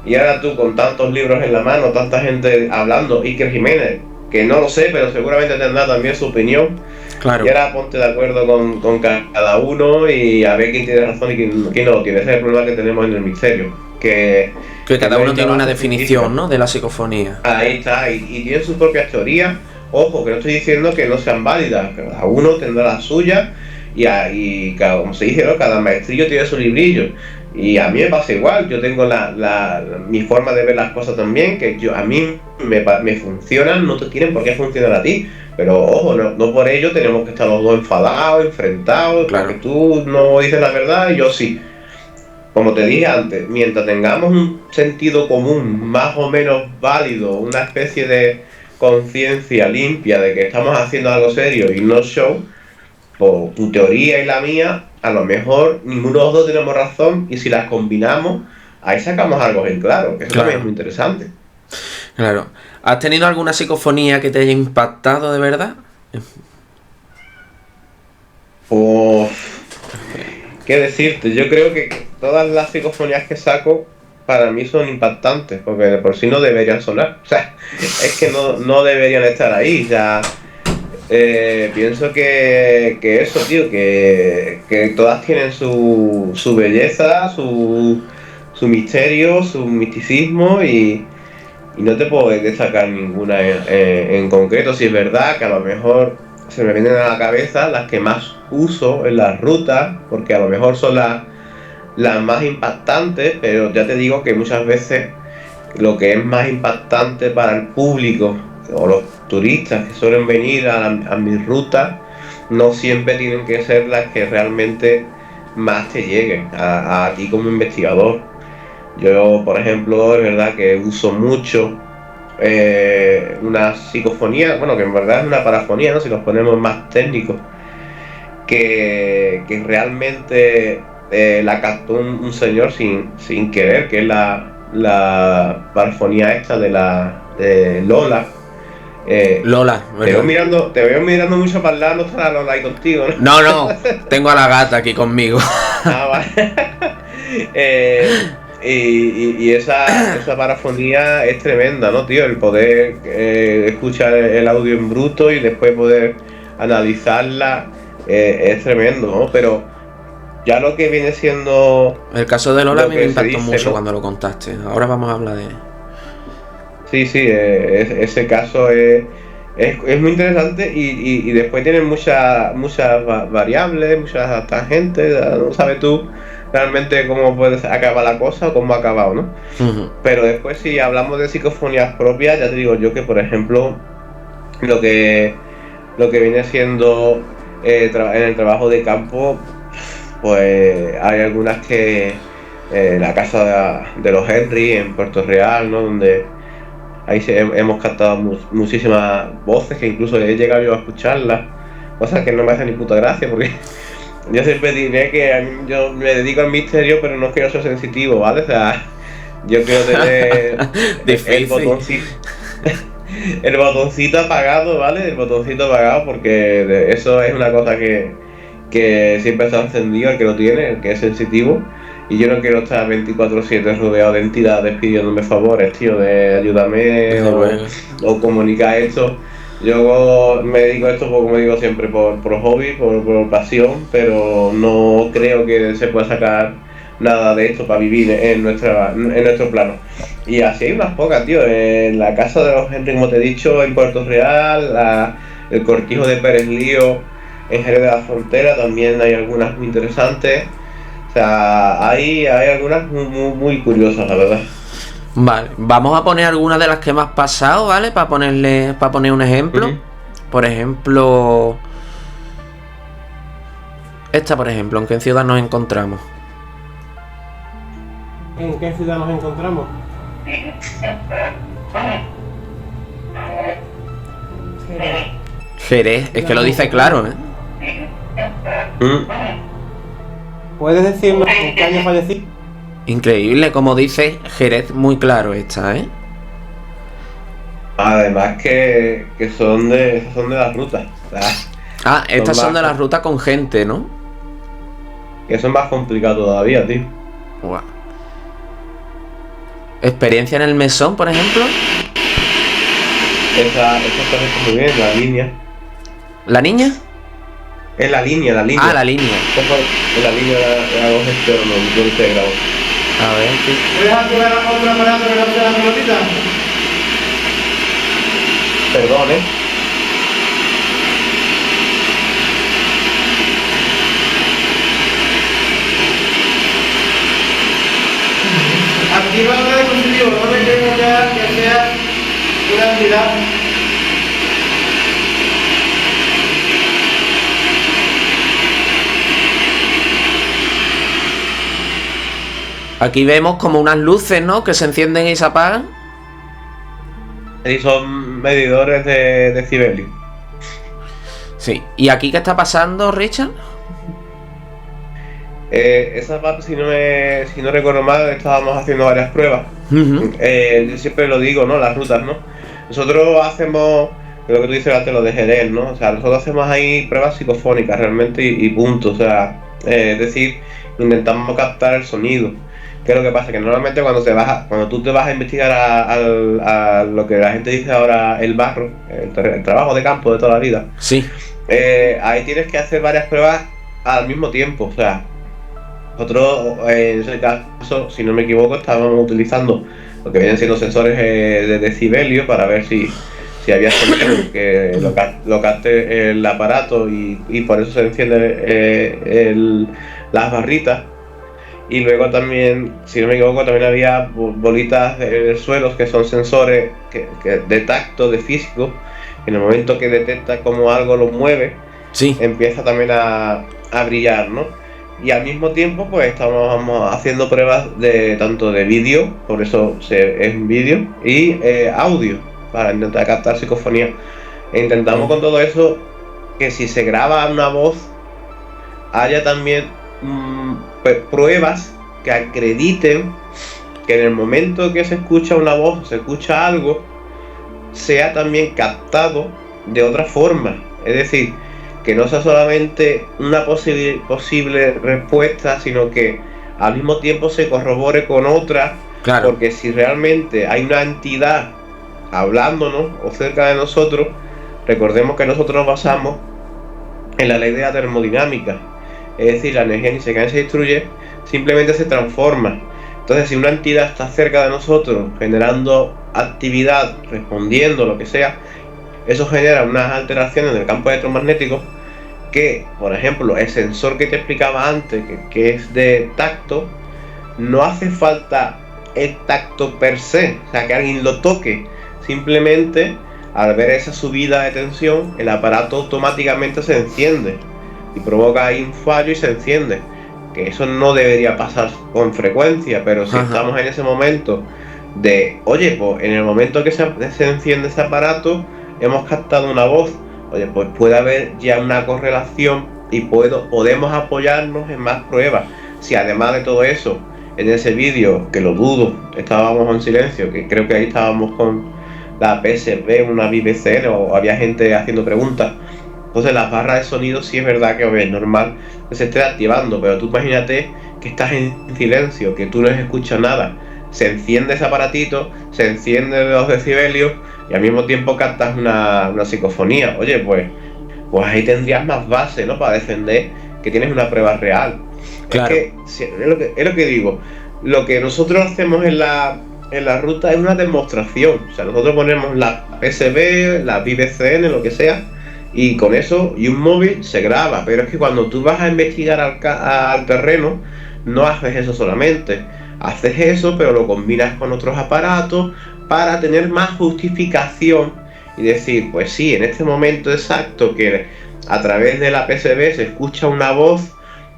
Y ahora tú, con tantos libros en la mano, tanta gente hablando, Iker Jiménez, que no lo sé, pero seguramente tendrá también su opinión. Claro. Y ahora ponte de acuerdo con cada uno y a ver quién tiene razón y quién no lo tiene. Ese es el problema que tenemos en el misterio. Que cada uno tiene una definición, ¿no?, de la psicofonía. Ahí está, y tiene sus propias teorías. Ojo, que no estoy diciendo que no sean válidas, cada uno tendrá la suya y cada, como se dice, ¿no?, cada maestrillo tiene su librillo. Y a mí me pasa igual, yo tengo mi forma de ver las cosas también, que a mí me funcionan, no te tienen por qué funcionar a ti. Pero ojo, no por ello tenemos que estar los dos enfadados, enfrentados, claro, porque tú no dices la verdad y yo sí. como te dije antes, mientras tengamos un sentido común más o menos válido, una especie de conciencia limpia de que estamos haciendo algo serio y no show, por tu teoría y la mía, a lo mejor ninguno de los dos tenemos razón y si las combinamos, ahí sacamos algo en claro, que eso también es muy interesante. Claro. ¿Has tenido alguna psicofonía que te haya impactado de verdad? Pues, ¿qué decirte? Yo creo que todas las psicofonías que saco para mí son impactantes, porque de por sí no deberían sonar. O sea, es que no deberían estar ahí. O sea, pienso que eso, tío, que todas tienen su belleza, su misterio, su misticismo y no te puedo destacar ninguna en concreto. Si es verdad que a lo mejor se me vienen a la cabeza las que más uso en las rutas, porque a lo mejor son las más impactantes, pero ya te digo que muchas veces lo que es más impactante para el público o los turistas que suelen venir a mis rutas no siempre tienen que ser las que realmente más te lleguen a ti como investigador. Yo, por ejemplo, es verdad que uso mucho una psicofonía, bueno, que en verdad es una parafonía, ¿no? Si nos ponemos más técnicos, que realmente la captó un señor sin querer, que es la parafonía esta de Lola. Lola, ¿verdad? Te veo mirando mucho para el lado, no está la Lola ahí contigo, ¿no? No, tengo a la gata aquí conmigo. Ah, vale. Y esa parafonía es tremenda, ¿no, tío? El poder escuchar el audio en bruto y después poder analizarla es tremendo, ¿no? Pero ya lo que viene siendo... El caso de Lola a mí me impactó dice, mucho, ¿no? cuando lo contaste. Ahora vamos a hablar de... Sí, ese caso es muy interesante y después tiene muchas variables, muchas tangentes, no sabes tú realmente cómo puede acabar la cosa o cómo ha acabado, ¿no? Pero después si hablamos de psicofonías propias, ya te digo yo que por ejemplo lo que viene siendo en el trabajo de campo, pues hay algunas que la casa de los Henry en Puerto Real, ¿no? Donde ahí hemos captado muchísimas voces que incluso he llegado yo a escucharlas, cosas que no me hacen ni puta gracia porque yo siempre diré que yo me dedico al misterio, pero no quiero ser sensitivo, ¿vale? O sea, yo quiero tener el botoncito, el botoncito apagado, ¿vale? El botoncito apagado porque eso es una cosa que siempre está encendido, el que lo tiene, el que es sensitivo. Y yo no quiero estar 24/7 rodeado de entidades pidiéndome favores, tío, de ayúdame o comunicar esto. Yo me dedico a esto, como digo siempre, por hobby, por pasión, pero no creo que se pueda sacar nada de esto para vivir en nuestro plano. Y así hay unas pocas, tío. En la casa de los Henry, como te he dicho, en Puerto Real, el cortijo de Pérez Lío, en Jerez de la Frontera, también hay algunas muy interesantes. O sea, hay algunas muy curiosas, la verdad. Vale, vamos a poner algunas de las que hemos pasado, ¿vale? Para poner un ejemplo. Por ejemplo, esta, por ejemplo, ¿en qué ciudad nos encontramos? ¿En qué ciudad nos encontramos? Jerez, es que lo dice claro, ¿eh? ¿Puedes decirnos en qué año fallecí? Increíble, como dice Jerez, muy claro esta, ¿eh? Además que son de las rutas. Ah, estas son de la ruta con gente, ¿no? Que eso es más complicado todavía, tío. Wow. ¿Experiencia en el mesón, por ejemplo? Esa está muy bien, la línea. ¿La niña? Es la línea. Ah, la línea. Es la línea de la voz externa, no integrado. A ver, sí. ¿Puedes activar otro aparato que no sea la pelotita? Perdón, Activa otro dispositivo, no me tengo que sea una entidad. Aquí vemos como unas luces, ¿no? Que se encienden y se apagan. Y son medidores de decibelio. Sí. ¿Y aquí qué está pasando, Richard? Esa parte, si no recuerdo mal, estábamos haciendo varias pruebas. Yo siempre lo digo, ¿no? Las rutas, ¿no? Nosotros hacemos lo que tú dices antes, lo de Jerez, ¿no? O sea, nosotros hacemos ahí pruebas psicofónicas realmente y punto. O sea, es decir, intentamos captar el sonido. ¿Qué es lo que pasa? Que normalmente cuando tú te vas a investigar a lo que la gente dice ahora el barro, el trabajo de campo de toda la vida, Sí. ahí tienes que hacer varias pruebas al mismo tiempo. O sea, nosotros en ese caso, si no me equivoco, estábamos utilizando lo que vienen siendo sensores de decibelio para ver si había sonido que lo capte el aparato y por eso se encienden las barritas. Y luego también, si no me equivoco, también había bolitas de suelos que son sensores de tacto, de físico. En el momento que detecta como algo lo mueve, Sí. empieza también a brillar, ¿no? Y al mismo tiempo pues estamos haciendo pruebas tanto de vídeo, por eso es un vídeo, y audio, para intentar captar psicofonía. E intentamos con todo eso que si se graba una voz, haya también pruebas que acrediten que en el momento que se escucha una voz, se escucha algo, sea también captado de otra forma. Es decir, que no sea solamente una posible respuesta, sino que al mismo tiempo se corrobore con otra. Claro. Porque si realmente hay una entidad hablándonos o cerca de nosotros, recordemos que nosotros nos basamos en la ley de la termodinámica. Es decir, la energía ni se cae ni se destruye, simplemente se transforma. Entonces, si una entidad está cerca de nosotros, generando actividad, respondiendo, lo que sea, eso genera unas alteraciones en el campo electromagnético que, por ejemplo, el sensor que te explicaba antes, que es de tacto, no hace falta el tacto per se, o sea, que alguien lo toque. Simplemente, al ver esa subida de tensión, el aparato automáticamente se enciende y provoca ahí un fallo y se enciende. Que eso no debería pasar con frecuencia, pero si estamos en ese momento de, oye, pues en el momento que se enciende ese aparato, hemos captado una voz, oye, pues puede haber ya una correlación y podemos apoyarnos en más pruebas. Si además de todo eso, en ese vídeo, que lo dudo, estábamos en silencio, que creo que ahí estábamos con la PSB, una BBC, o había gente haciendo preguntas. Entonces las barras de sonido sí es verdad que es normal que se esté activando, pero tú imagínate que estás en silencio, que tú no escuchas nada. Se enciende ese aparatito, se encienden los decibelios y al mismo tiempo captas una psicofonía. Oye, pues ahí tendrías más base, ¿no? Para defender que tienes una prueba real. Claro. Es lo que digo. Lo que nosotros hacemos en la ruta es una demostración. O sea, nosotros ponemos la PSB, la VBCN, lo que sea, y con eso y un móvil se graba. Pero es que cuando tú vas a investigar al terreno, no haces eso solamente. Haces eso, pero lo combinas con otros aparatos para tener más justificación y decir, pues sí, en este momento exacto que a través de la PSB se escucha una voz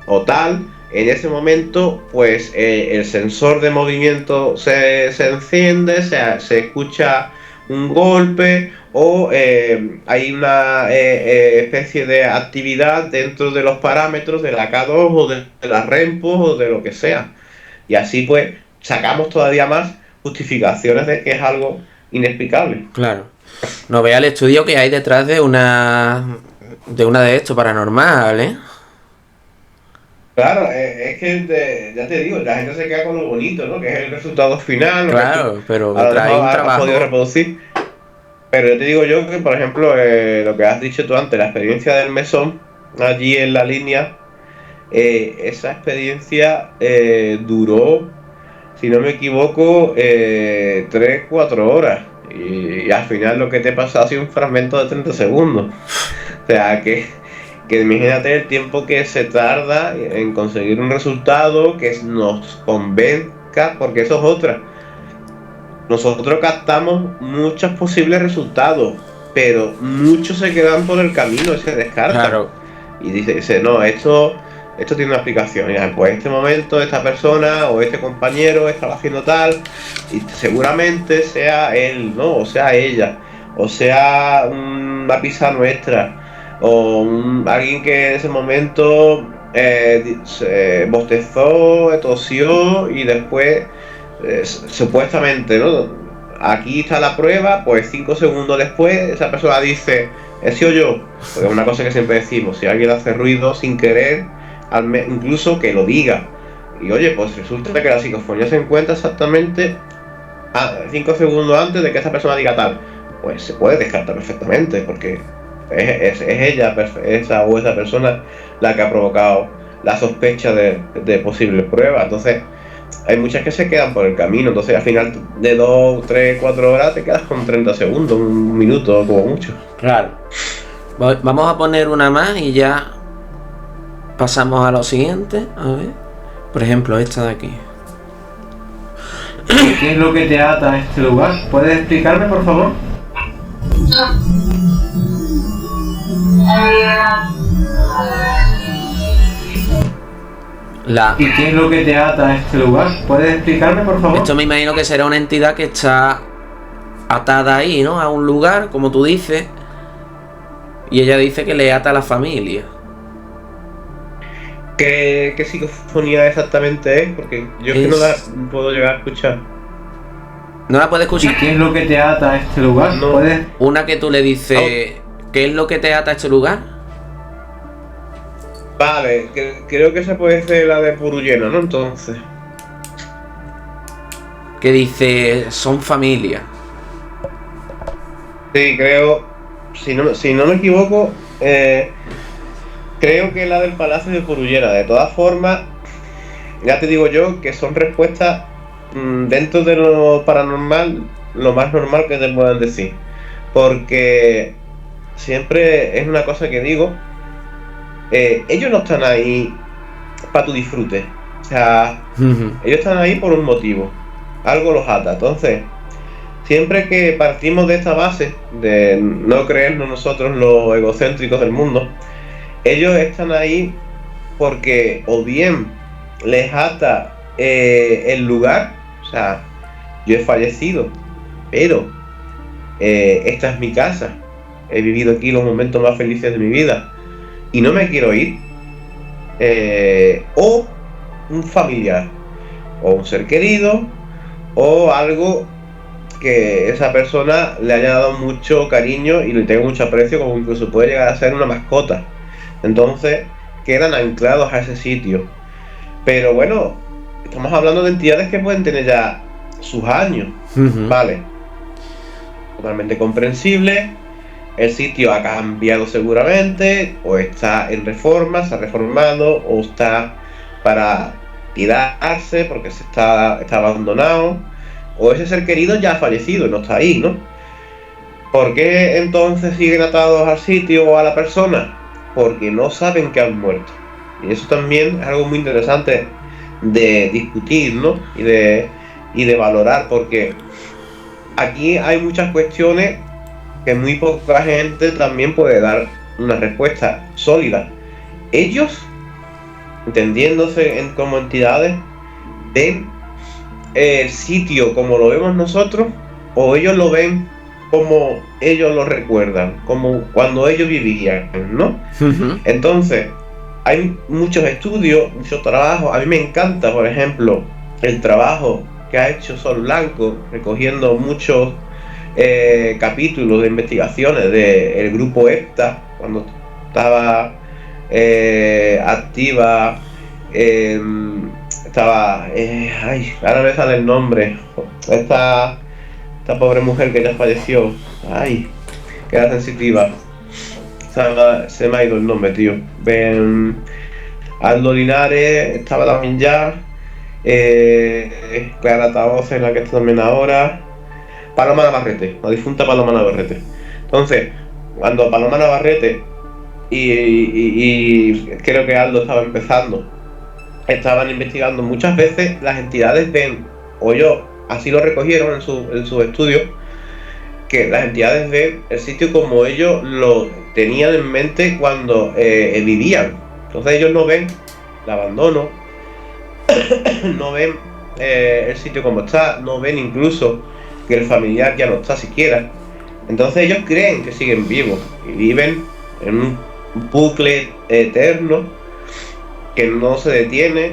o tal, en ese momento pues el sensor de movimiento se enciende, se escucha un golpe o hay una especie de actividad dentro de los parámetros de la K2 o de la REMPO o de lo que sea. Y así pues sacamos todavía más justificaciones de que es algo inexplicable. Claro. No vea el estudio que hay detrás de una de estos paranormal, ¿eh? Claro, es que ya te digo, la gente se queda con lo bonito, ¿no? Que es el resultado final. Claro, pero trae un has trabajo. podido reproducir. Pero yo te digo yo que, por ejemplo, lo que has dicho tú antes, la experiencia del mesón, allí en la línea, esa experiencia duró, si no me equivoco, 3-4 horas. Y al final lo que te pasa ha sido un fragmento de 30 segundos. O sea, que imagínate el tiempo que se tarda en conseguir un resultado que nos convenzca, porque eso es otra. Nosotros captamos muchos posibles resultados, pero muchos se quedan por el camino y se descartan. Claro. Y dice, no, esto esto tiene una explicación. Y pues en este momento esta persona o este compañero estaba haciendo tal y seguramente sea él, ¿no? O sea ella, o sea una pizza nuestra, o alguien que en ese momento bostezó, tosió y después supuestamente, ¿no? Aquí está la prueba, pues 5 segundos después esa persona dice, he sido yo. Porque es una cosa que siempre decimos, si alguien hace ruido sin querer, incluso que lo diga. Y oye, pues resulta que la psicofonía se encuentra exactamente 5 segundos antes de que esa persona diga tal. Pues se puede descartar perfectamente, porque es ella, esa o esa persona la que ha provocado la sospecha de posibles pruebas. Entonces, hay muchas que se quedan por el camino, entonces al final de 2, 3, 4 horas te quedas con 30 segundos, un minuto como mucho. Claro. Vamos a poner una más y ya pasamos a lo siguiente. A ver. Por ejemplo, esta de aquí. ¿Qué es lo que te ata a este lugar? ¿Puedes explicarme, por favor? ¿Y qué es lo que te ata a este lugar? ¿Puedes explicarme, por favor? Esto me imagino que será una entidad que está atada ahí, ¿no? A un lugar, como tú dices. Y ella dice que le ata a la familia. ¿Qué psicofonía exactamente es? Porque yo es que no la puedo llegar a escuchar. ¿No la puedes escuchar? ¿Y qué es lo que te ata a este lugar? No. ¿Puedes? Una que tú le dices, ¿qué es lo que te ata a este lugar? Vale, creo que esa puede ser la de Purulleno, ¿no? Entonces. Que dice, son familia. Sí, creo, si no me equivoco, creo que es la del Palacio de Purullera. De todas formas, ya te digo yo que son respuestas dentro de lo paranormal, lo más normal que te puedan decir. Porque siempre es una cosa que digo, ellos no están ahí para tu disfrute. O sea, ellos están ahí por un motivo. Algo los ata. Entonces, siempre que partimos de esta base de no creernos nosotros los egocéntricos del mundo, ellos están ahí porque o bien les ata el lugar, o sea, yo he fallecido, pero esta es mi casa, he vivido aquí los momentos más felices de mi vida y no me quiero ir, o un familiar, o un ser querido, o algo que esa persona le haya dado mucho cariño y le tenga mucho aprecio, como incluso puede llegar a ser una mascota. Entonces quedan anclados a ese sitio. Pero bueno, estamos hablando de entidades que pueden tener ya sus años, vale, totalmente comprensible. El sitio ha cambiado seguramente, o está en reforma, se ha reformado, o está para tirarse porque está abandonado, o ese ser querido ya ha fallecido y no está ahí, ¿no? ¿Por qué entonces siguen atados al sitio o a la persona? Porque no saben que han muerto. Y eso también es algo muy interesante de discutir, ¿no? Y de valorar, porque aquí hay muchas cuestiones que muy poca gente también puede dar una respuesta sólida. Ellos, entendiéndose como entidades, ven el sitio como lo vemos nosotros, o ellos lo ven como ellos lo recuerdan, como cuando ellos vivían, ¿no? Entonces, hay muchos estudios, muchos trabajos. A mí me encanta, por ejemplo, el trabajo que ha hecho Sol Blanco, recogiendo muchos capítulos de investigaciones del grupo EPTA, cuando estaba activa, estaba, ahora me sale el nombre, esta pobre mujer que ya falleció, que era sensitiva, se me ha ido el nombre, tío. Aldo Linares estaba también ya, Clara Taoz, en la que está también ahora, Paloma Navarrete, la difunta Paloma Navarrete. Entonces, cuando Paloma Navarrete y creo que Aldo estaba empezando, estaban investigando, muchas veces las entidades ven, o ellos así lo recogieron en su estudio, que las entidades ven el sitio como ellos lo tenían en mente cuando vivían. Entonces ellos no ven el abandono, no ven el sitio como está, no ven incluso que el familiar ya no está siquiera. Entonces ellos creen que siguen vivos y viven en un bucle eterno que no se detiene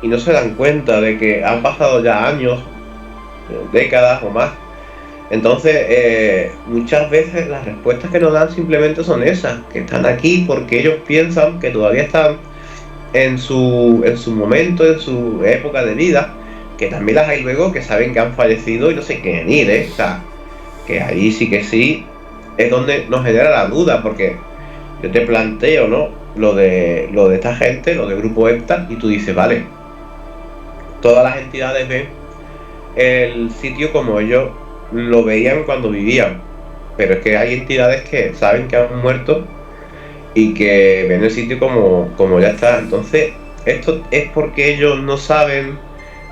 y no se dan cuenta de que han pasado ya años, décadas o más. Entonces muchas veces las respuestas que nos dan simplemente son esas, que están aquí porque ellos piensan que todavía están en su momento, en su época de vida, que también las hay luego que saben que han fallecido y no se quieren ir, o sea, que ahí sí que sí es donde nos genera la duda, porque yo te planteo, ¿no?, lo de esta gente, lo del grupo EPTA, y tú dices, vale, todas las entidades ven el sitio como ellos lo veían cuando vivían, pero es que hay entidades que saben que han muerto y que ven el sitio como ya está. Entonces esto es porque ellos no saben,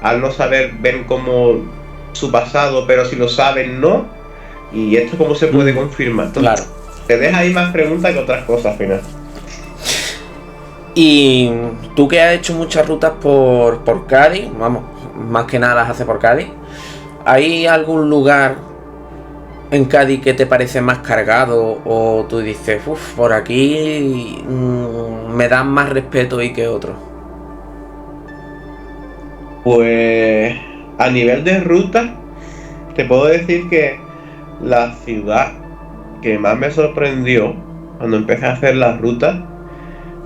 al no saber ven como su pasado, pero si lo saben no, y esto cómo se puede confirmar. Entonces, Claro. te deja ahí más preguntas que otras cosas al final. Y tú que has hecho muchas rutas por Cádiz, vamos, más que nada las haces por Cádiz, ¿hay algún lugar en Cádiz que te parece más cargado o tú dices, uff, por aquí me dan más respeto y que otro? Pues a nivel de ruta, te puedo decir que la ciudad que más me sorprendió cuando empecé a hacer las rutas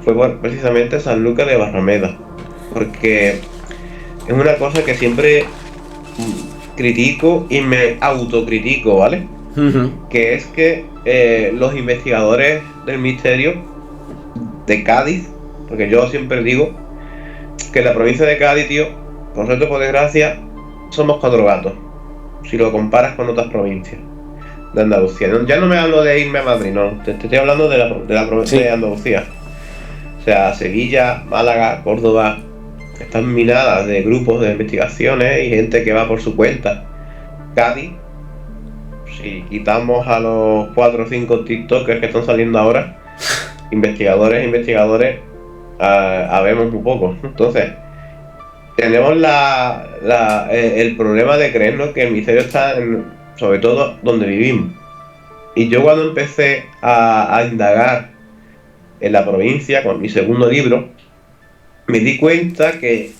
fue precisamente Sanlúcar de Barrameda, porque es una cosa que siempre critico y me autocritico, ¿vale? Que es que los investigadores del misterio de Cádiz, porque yo siempre digo que en la provincia de Cádiz, tío, por suerte o por desgracia, somos cuatro gatos, si lo comparas con otras provincias de Andalucía. Ya no me hablo de irme a Madrid, no, te estoy hablando de la provincia de Andalucía. O sea, Sevilla, Málaga, Córdoba, están minadas de grupos de investigaciones y gente que va por su cuenta. Cádiz, si quitamos a los 4 o 5 TikTokers que están saliendo ahora, investigadores, habemos muy pocos. Entonces, tenemos el problema de creernos que el misterio está sobre todo donde vivimos. Y yo cuando empecé a indagar en la provincia con mi segundo libro, me di cuenta que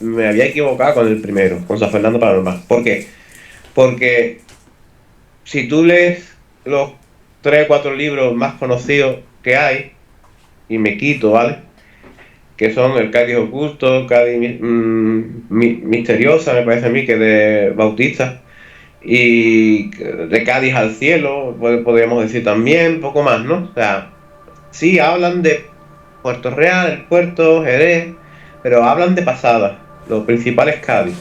me había equivocado con el primero, con San Fernando Paranormal. ¿Por qué? Porque si tú lees los 3 o 4 libros más conocidos que hay, y me quito, ¿vale?, que son el Cádiz Oculto, Cádiz Misteriosa, me parece a mí, que de Bautista, y de Cádiz al Cielo, podríamos decir también, poco más, ¿no? O sea, sí, hablan de Puerto Real, el puerto, Jerez, pero hablan de pasada, los principales Cádiz.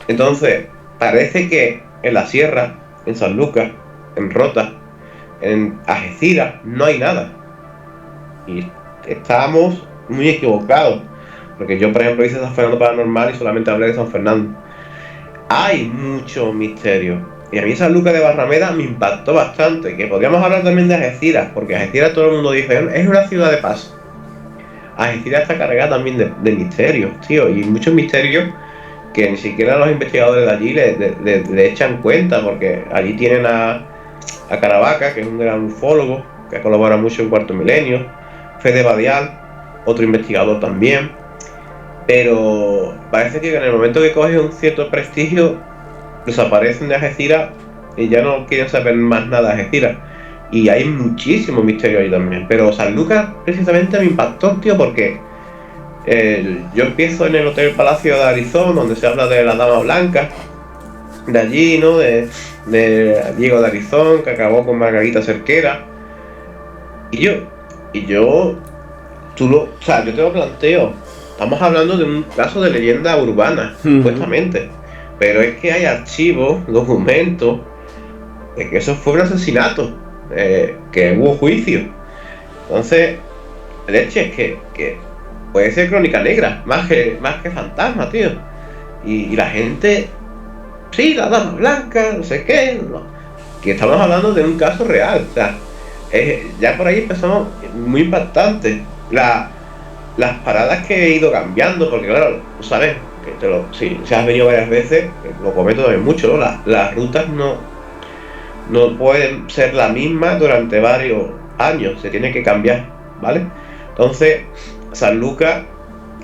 Entonces, parece que en la sierra, en Sanlúcar, en Rota, en Algeciras, no hay nada. Y estábamos muy equivocados, porque yo, por ejemplo, hice San Fernando Paranormal y solamente hablé de San Fernando. Hay mucho misterio. Y a mí Sanlúcar de Barrameda me impactó bastante, que podríamos hablar también de Algeciras, porque Algeciras todo el mundo dice, es una ciudad de paz. Algeciras está cargada también de misterios, tío, y muchos misterios que ni siquiera los investigadores de allí le echan cuenta, porque allí tienen a Caravaca, que es un gran ufólogo, que colabora mucho en Cuarto Milenio, Fede Badial, otro investigador también, pero parece que en el momento que coge un cierto prestigio, desaparecen de Algeciras y ya no quieren saber más nada de Algeciras. Y hay muchísimo misterio ahí también. Pero Sanlúcar precisamente me impactó, tío, porque yo empiezo en el Hotel Palacio de Arizón, donde se habla de la Dama Blanca, de allí, ¿no? De Diego de Arizón, que acabó con Margarita Cerquera. Y yo yo te lo planteo. Estamos hablando de un caso de leyenda urbana, supuestamente. Pero es que hay archivos, documentos, de que eso fue un asesinato, que hubo juicio. Entonces, leche, es que puede ser crónica negra, más que fantasma, tío. Y la gente, sí, la Dama Blanca, no sé qué, no. Que estamos hablando de un caso real. O sea, ya por ahí empezamos muy impactante. las paradas que he ido cambiando, porque claro, sabes, que si has venido varias veces, lo comento también mucho, ¿no? Las rutas no pueden ser la misma durante varios años, se tiene que cambiar, ¿vale? Entonces, Sanlúcar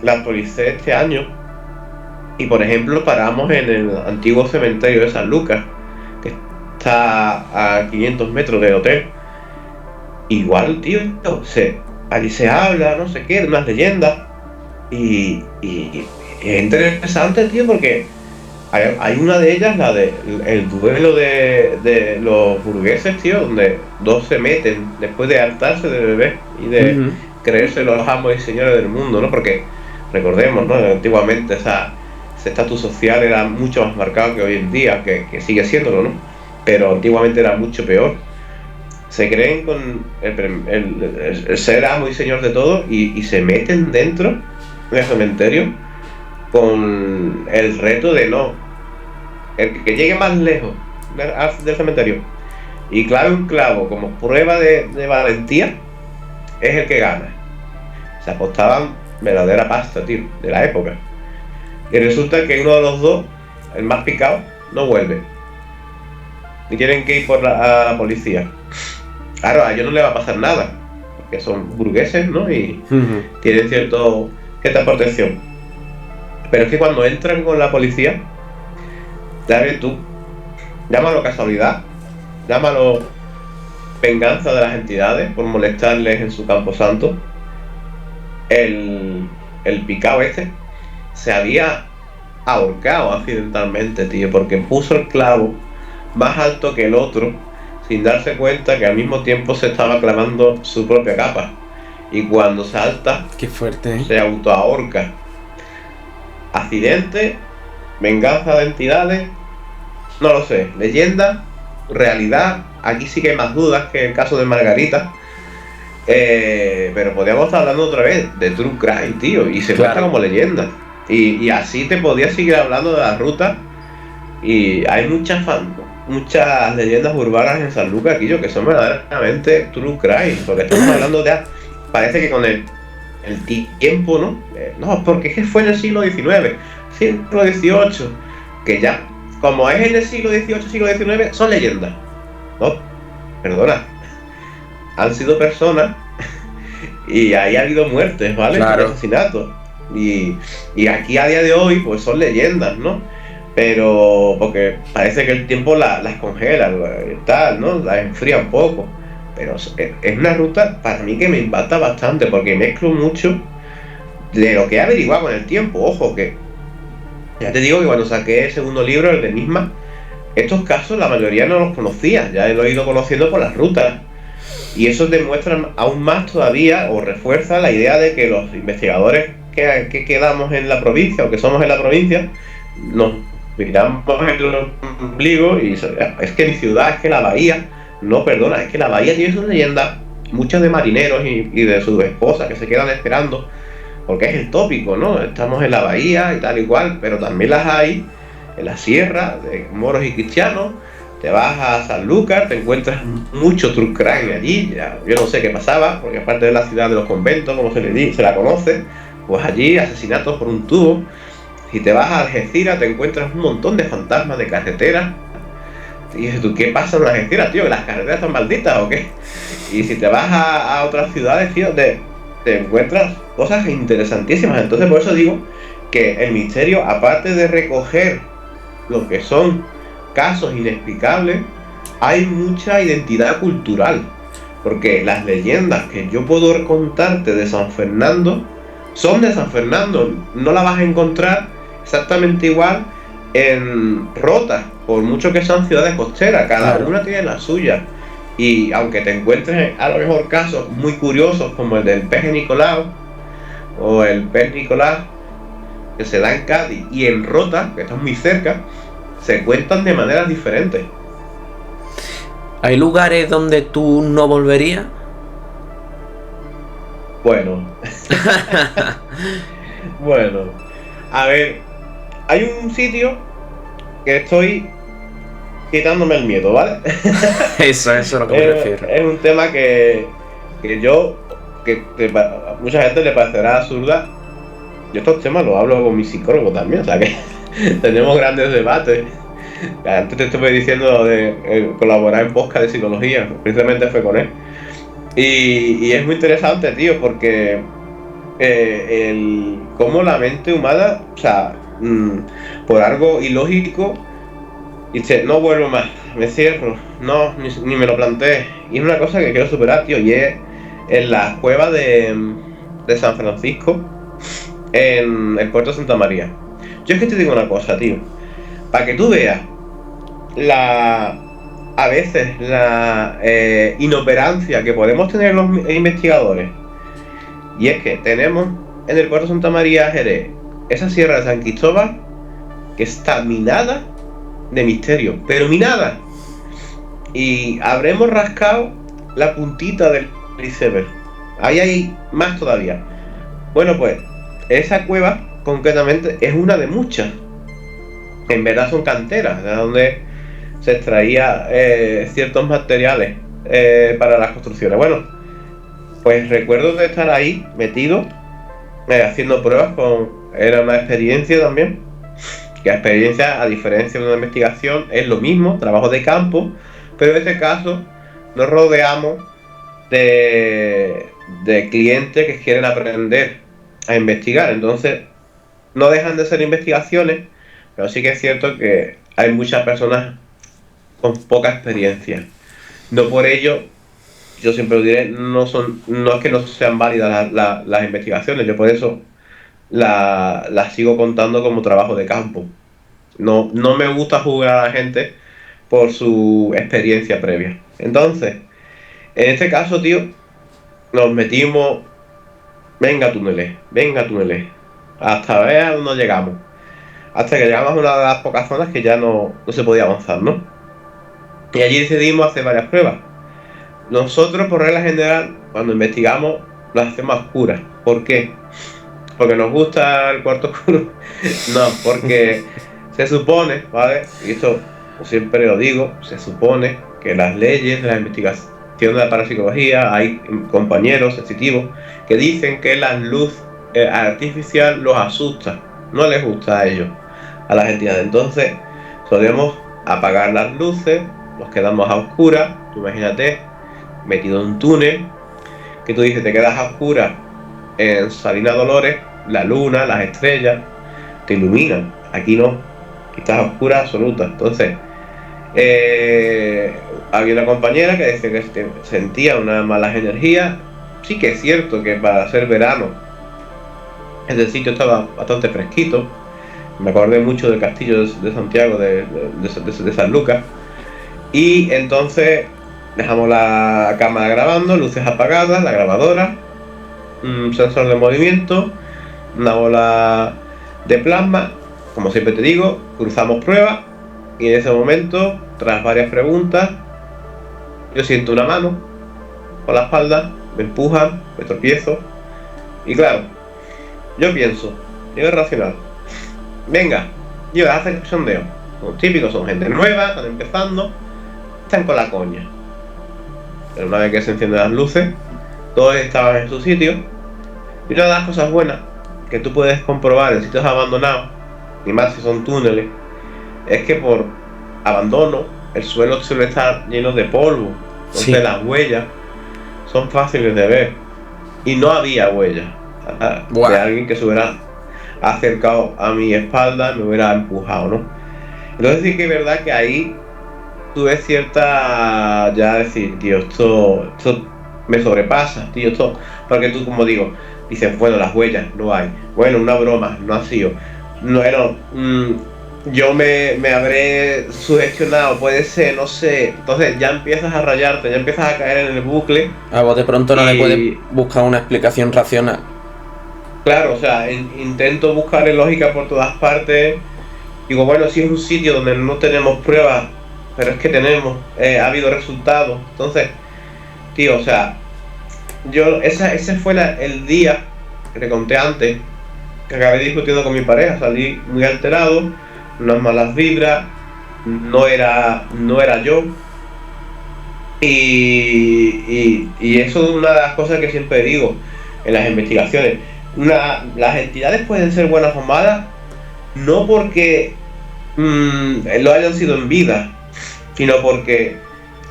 la actualicé este año y, por ejemplo, paramos en el antiguo cementerio de Sanlúcar, que está a 500 metros del hotel. Igual, tío, allí se habla, no sé qué, de unas leyendas y es interesante, tío, porque hay una de ellas, la de el duelo de los burgueses, tío, donde dos se meten después de hartarse de beber y de creerse los amos y señores del mundo, ¿no? Porque recordemos, ¿no? Antiguamente ese estatus social era mucho más marcado que hoy en día, que sigue siéndolo, ¿no? Pero antiguamente era mucho peor. Se creen con el ser amo y señor de todo y se meten dentro del cementerio con el reto de el que llegue más lejos del cementerio y clave un clavo como prueba de valentía es el que gana. Se apostaban verdadera pasta, tío, de la época. Y resulta que uno de los dos, el más picado, no vuelve. Y tienen que ir a la policía. Claro, a ellos no le va a pasar nada, porque son burgueses, ¿no? Y tienen cierta protección. Pero es que cuando entran con la policía, ya ves tú, llámalo casualidad, llámalo venganza de las entidades por molestarles en su camposanto, el picao se había ahorcado accidentalmente, tío, porque puso el clavo más alto que el otro sin darse cuenta que al mismo tiempo se estaba clavando su propia capa y cuando salta, qué fuerte, ¿eh? Se autoahorca. Accidente, venganza de entidades, no lo sé, leyenda, realidad, aquí sí que hay más dudas que el caso de Margarita, pero podríamos estar hablando otra vez de True Crime, tío, y se cuenta como leyenda, y así te podía seguir hablando de la ruta, y hay muchas leyendas urbanas en Sanlúcar, tío, que son verdaderamente True Crime, porque estamos hablando de, parece que con el tiempo, ¿no? No, porque es que fue en el siglo XIX, siglo XVIII, que ya, como es en el siglo XVIII, siglo XIX, son leyendas. No, perdona, han sido personas y ahí ha habido muertes, ¿vale? Claro. Asesinatos. Y aquí a día de hoy, pues son leyendas, ¿no? Pero porque parece que el tiempo las congela, tal, ¿no? Las enfría un poco. Pero es una ruta para mí que me impacta bastante porque mezclo mucho de lo que he averiguado con el tiempo. Ojo, que ya te digo que cuando saqué el segundo libro, el de Enigma, estos casos la mayoría no los conocía, ya lo he ido conociendo por las rutas. Y eso demuestra aún más todavía o refuerza la idea de que los investigadores que quedamos en la provincia o que somos en la provincia nos miramos en el ombligo y es que mi ciudad, es que la bahía. No, perdona, es que la bahía tiene sus leyendas, muchas de marineros y de sus esposas que se quedan esperando, porque es el tópico, ¿no? Estamos en la bahía y tal y cual, pero también las hay en la sierra, de moros y cristianos. Te vas a Sanlúcar, te encuentras mucho true crime allí, yo no sé qué pasaba, porque aparte de la ciudad de los conventos, como se la conoce, pues allí asesinatos por un tubo. Si te vas a Algeciras, te encuentras un montón de fantasmas de carreteras. Y dices tú, ¿qué pasa en Algeciras, tío? ¿Que las carreteras están malditas o qué? Y si te vas a otras ciudades, tío, te encuentras cosas interesantísimas. Entonces por eso digo que el misterio, aparte de recoger lo que son casos inexplicables, hay mucha identidad cultural. Porque las leyendas que yo puedo contarte de San Fernando son de San Fernando. No las vas a encontrar exactamente igual en Rota, por mucho que sean ciudades costeras, cada una tiene la suya. Y aunque te encuentres a lo mejor casos muy curiosos como el del peje Nicolau o el pez Nicolás que se da en Cádiz y en Rota, que están muy cerca, se cuentan de maneras diferentes. ¿Hay lugares donde tú no volverías? Bueno. Bueno. A ver, hay un sitio que estoy quitándome el miedo, ¿vale? Eso es lo que me refiero. Es un tema que yo a mucha gente le parecerá absurda. Yo estos temas los hablo con mi psicólogo también, o sea que tenemos grandes debates. Antes te estuve diciendo de colaborar en podcast de psicología, precisamente fue con él. Y es muy interesante, tío, porque cómo la mente humana, o sea, por algo ilógico, dice, no vuelvo más, me cierro, no, ni me lo planteé. Y es una cosa que quiero superar, tío, y es en la cueva de San Francisco, en el puerto de Santa María. Yo es que te digo una cosa, tío, para que tú veas a veces la inoperancia que podemos tener los investigadores. Y es que tenemos en el puerto de Santa María, Jerez, esa sierra de San Cristóbal que está minada de misterio, pero minada. Y habremos rascado la puntita del iceberg. Ahí hay más todavía. Bueno, pues esa cueva concretamente es una de muchas. En verdad son canteras, de donde se extraía ciertos materiales para las construcciones. Bueno, pues recuerdo de estar ahí metido, haciendo pruebas era una experiencia también. Que la experiencia, a diferencia de una investigación, es lo mismo, trabajo de campo, pero en este caso nos rodeamos de clientes que quieren aprender a investigar. Entonces, no dejan de ser investigaciones, pero sí que es cierto que hay muchas personas con poca experiencia. No por ello, yo siempre lo diré, no es que no sean válidas las investigaciones, yo por eso las sigo contando como trabajo de campo. No me gusta juzgar a la gente por su experiencia previa. Entonces, en este caso, tío, nos metimos, venga túneles, hasta ver a dónde llegamos. Hasta que llegamos a una de las pocas zonas que ya no se podía avanzar, ¿no? Y allí decidimos hacer varias pruebas. Nosotros, por regla general, cuando investigamos, las hacemos a oscuras. ¿Por qué? ¿Porque nos gusta el cuarto oscuro? No, porque se supone, ¿vale? Y esto siempre lo digo, se supone que las leyes de la investigación de la parapsicología, hay compañeros sensitivos que dicen que la luz artificial los asusta, no les gusta a ellos, a las entidades. Entonces, solemos apagar las luces, nos quedamos a oscuras. Tú imagínate, metido en un túnel, que tú dices, te quedas a oscuras en Salina Dolores, la luna, las estrellas, te iluminan. Aquí no, aquí estás a oscuras absoluta. Entonces, había una compañera que decía que sentía unas malas energías. Sí que es cierto que para ser verano, el sitio estaba bastante fresquito. Me acordé mucho del castillo de Santiago, de San Lucas. Y entonces dejamos la cámara grabando, luces apagadas, la grabadora, un sensor de movimiento, una bola de plasma. Como siempre te digo, cruzamos pruebas y en ese momento, tras varias preguntas, yo siento una mano por la espalda, me empujan, me tropiezo y claro, yo pienso, yo es racional, venga, yo hacen cachondeo, los típicos son gente nueva, están empezando, están con la coña. Pero una vez que se encienden las luces, todos estaban en su sitio. Y una de las cosas buenas que tú puedes comprobar en sitios abandonados, y más si son túneles, es que por abandono el suelo suele estar lleno de polvo. Entonces sí, las huellas son fáciles de ver. Y no había huellas de alguien que se hubiera acercado a mi espalda y me hubiera empujado, ¿no? Entonces sí que es verdad que ahí tuve cierta, ya decir, tío, esto me sobrepasa, tío, esto, porque tú, como digo, dices, bueno, las huellas no hay, bueno, una broma, no ha sido, bueno, yo me habré sugestionado, puede ser, no sé. Entonces ya empiezas a rayarte, ya empiezas a caer en el bucle. A vos de pronto no le puedes buscar una explicación racional. Claro, o sea, intento buscar lógica por todas partes. Digo, bueno, si es un sitio donde no tenemos pruebas, pero es que tenemos, ha habido resultados. Entonces, tío, o sea, ese fue el día que te conté antes, que acabé discutiendo con mi pareja, salí muy alterado, unas malas vibras, no era yo. Y eso es una de las cosas que siempre digo en las investigaciones. Las entidades pueden ser buenas o malas, no porque lo hayan sido en vida, sino porque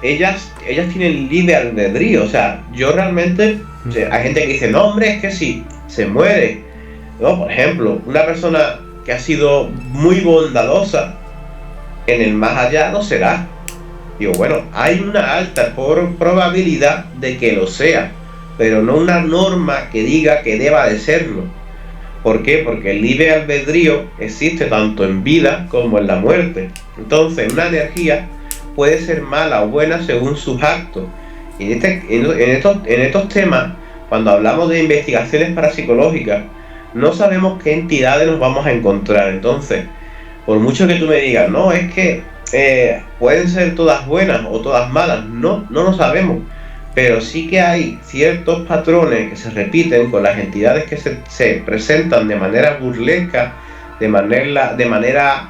ellas tienen libre albedrío. O sea, yo realmente, o sea, hay gente que dice, no hombre, es que si se muere, ¿no? Por ejemplo, una persona que ha sido muy bondadosa, en el más allá no será. Digo, bueno, hay una alta probabilidad de que lo sea, pero no una norma que diga que deba de serlo. ¿Por qué? Porque el libre albedrío existe tanto en vida como en la muerte. Entonces, una energía puede ser mala o buena según sus actos. Y en estos temas, cuando hablamos de investigaciones parapsicológicas, no sabemos qué entidades nos vamos a encontrar. Entonces, por mucho que tú me digas, no, es que pueden ser todas buenas o todas malas, no lo sabemos. Pero sí que hay ciertos patrones que se repiten con las entidades que se presentan de manera burlesca, de manera,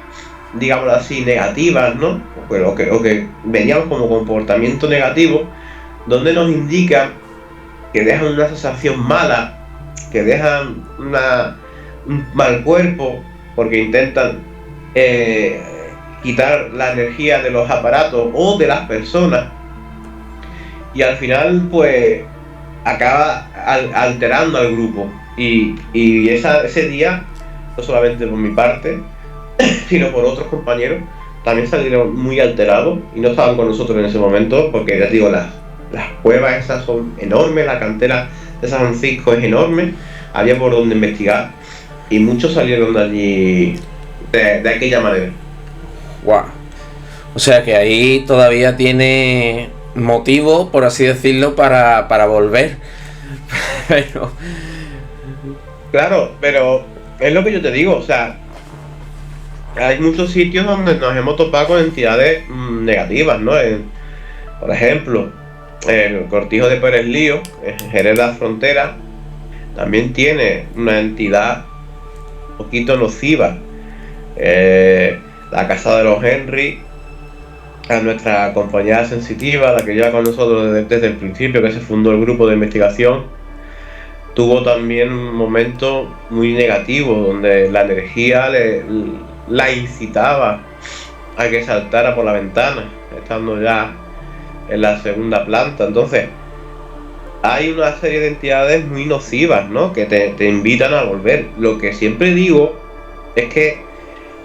digámoslo así, negativa, ¿no? O que veníamos como comportamiento negativo, donde nos indican que dejan una sensación mala, que dejan un mal cuerpo, porque intentan quitar la energía de los aparatos o de las personas. Y al final, pues, acaba alterando al grupo. Y ese día, no solamente por mi parte, sino por otros compañeros, también salieron muy alterados y no estaban con nosotros en ese momento, porque ya digo, las cuevas esas son enormes, la cantera de San Francisco es enorme, había por donde investigar y muchos salieron de allí de aquella manera. Wow. O sea que ahí todavía tiene motivo, por así decirlo, para volver. Pero claro, pero es lo que yo te digo, o sea, hay muchos sitios donde nos hemos topado con entidades negativas, ¿no? Por ejemplo, el Cortijo de Pérez Lío, en Jerez de la Frontera, también tiene una entidad un poquito nociva. La Casa de los Henry, a nuestra compañera sensitiva, la que lleva con nosotros desde el principio, que se fundó el grupo de investigación, tuvo también un momento muy negativo donde la energía la incitaba a que saltara por la ventana, estando ya en la segunda planta. Entonces, hay una serie de entidades muy nocivas, ¿no? Que te invitan a volver. Lo que siempre digo es que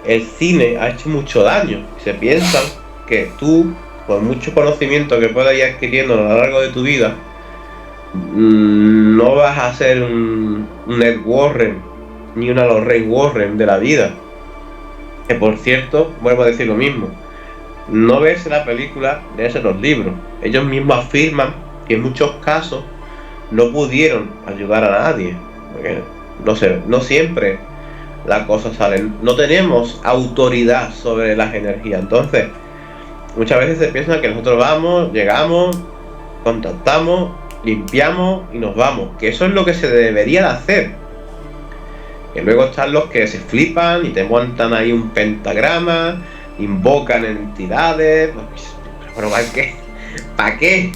el cine ha hecho mucho daño. Se piensan que tú, por mucho conocimiento que puedas ir adquiriendo a lo largo de tu vida, no vas a ser un Ed Warren ni una Lorraine Warren de la vida. Que por cierto, vuelvo a decir lo mismo, no ves la película, lees los libros. Ellos mismos afirman que en muchos casos no pudieron ayudar a nadie, porque no siempre las cosas salen, no tenemos autoridad sobre las energías. Entonces muchas veces se piensa que nosotros vamos, llegamos, contactamos, limpiamos y nos vamos, que eso es lo que se debería de hacer. Que luego están los que se flipan y te montan ahí un pentagrama, invocan entidades, pero ¿para qué?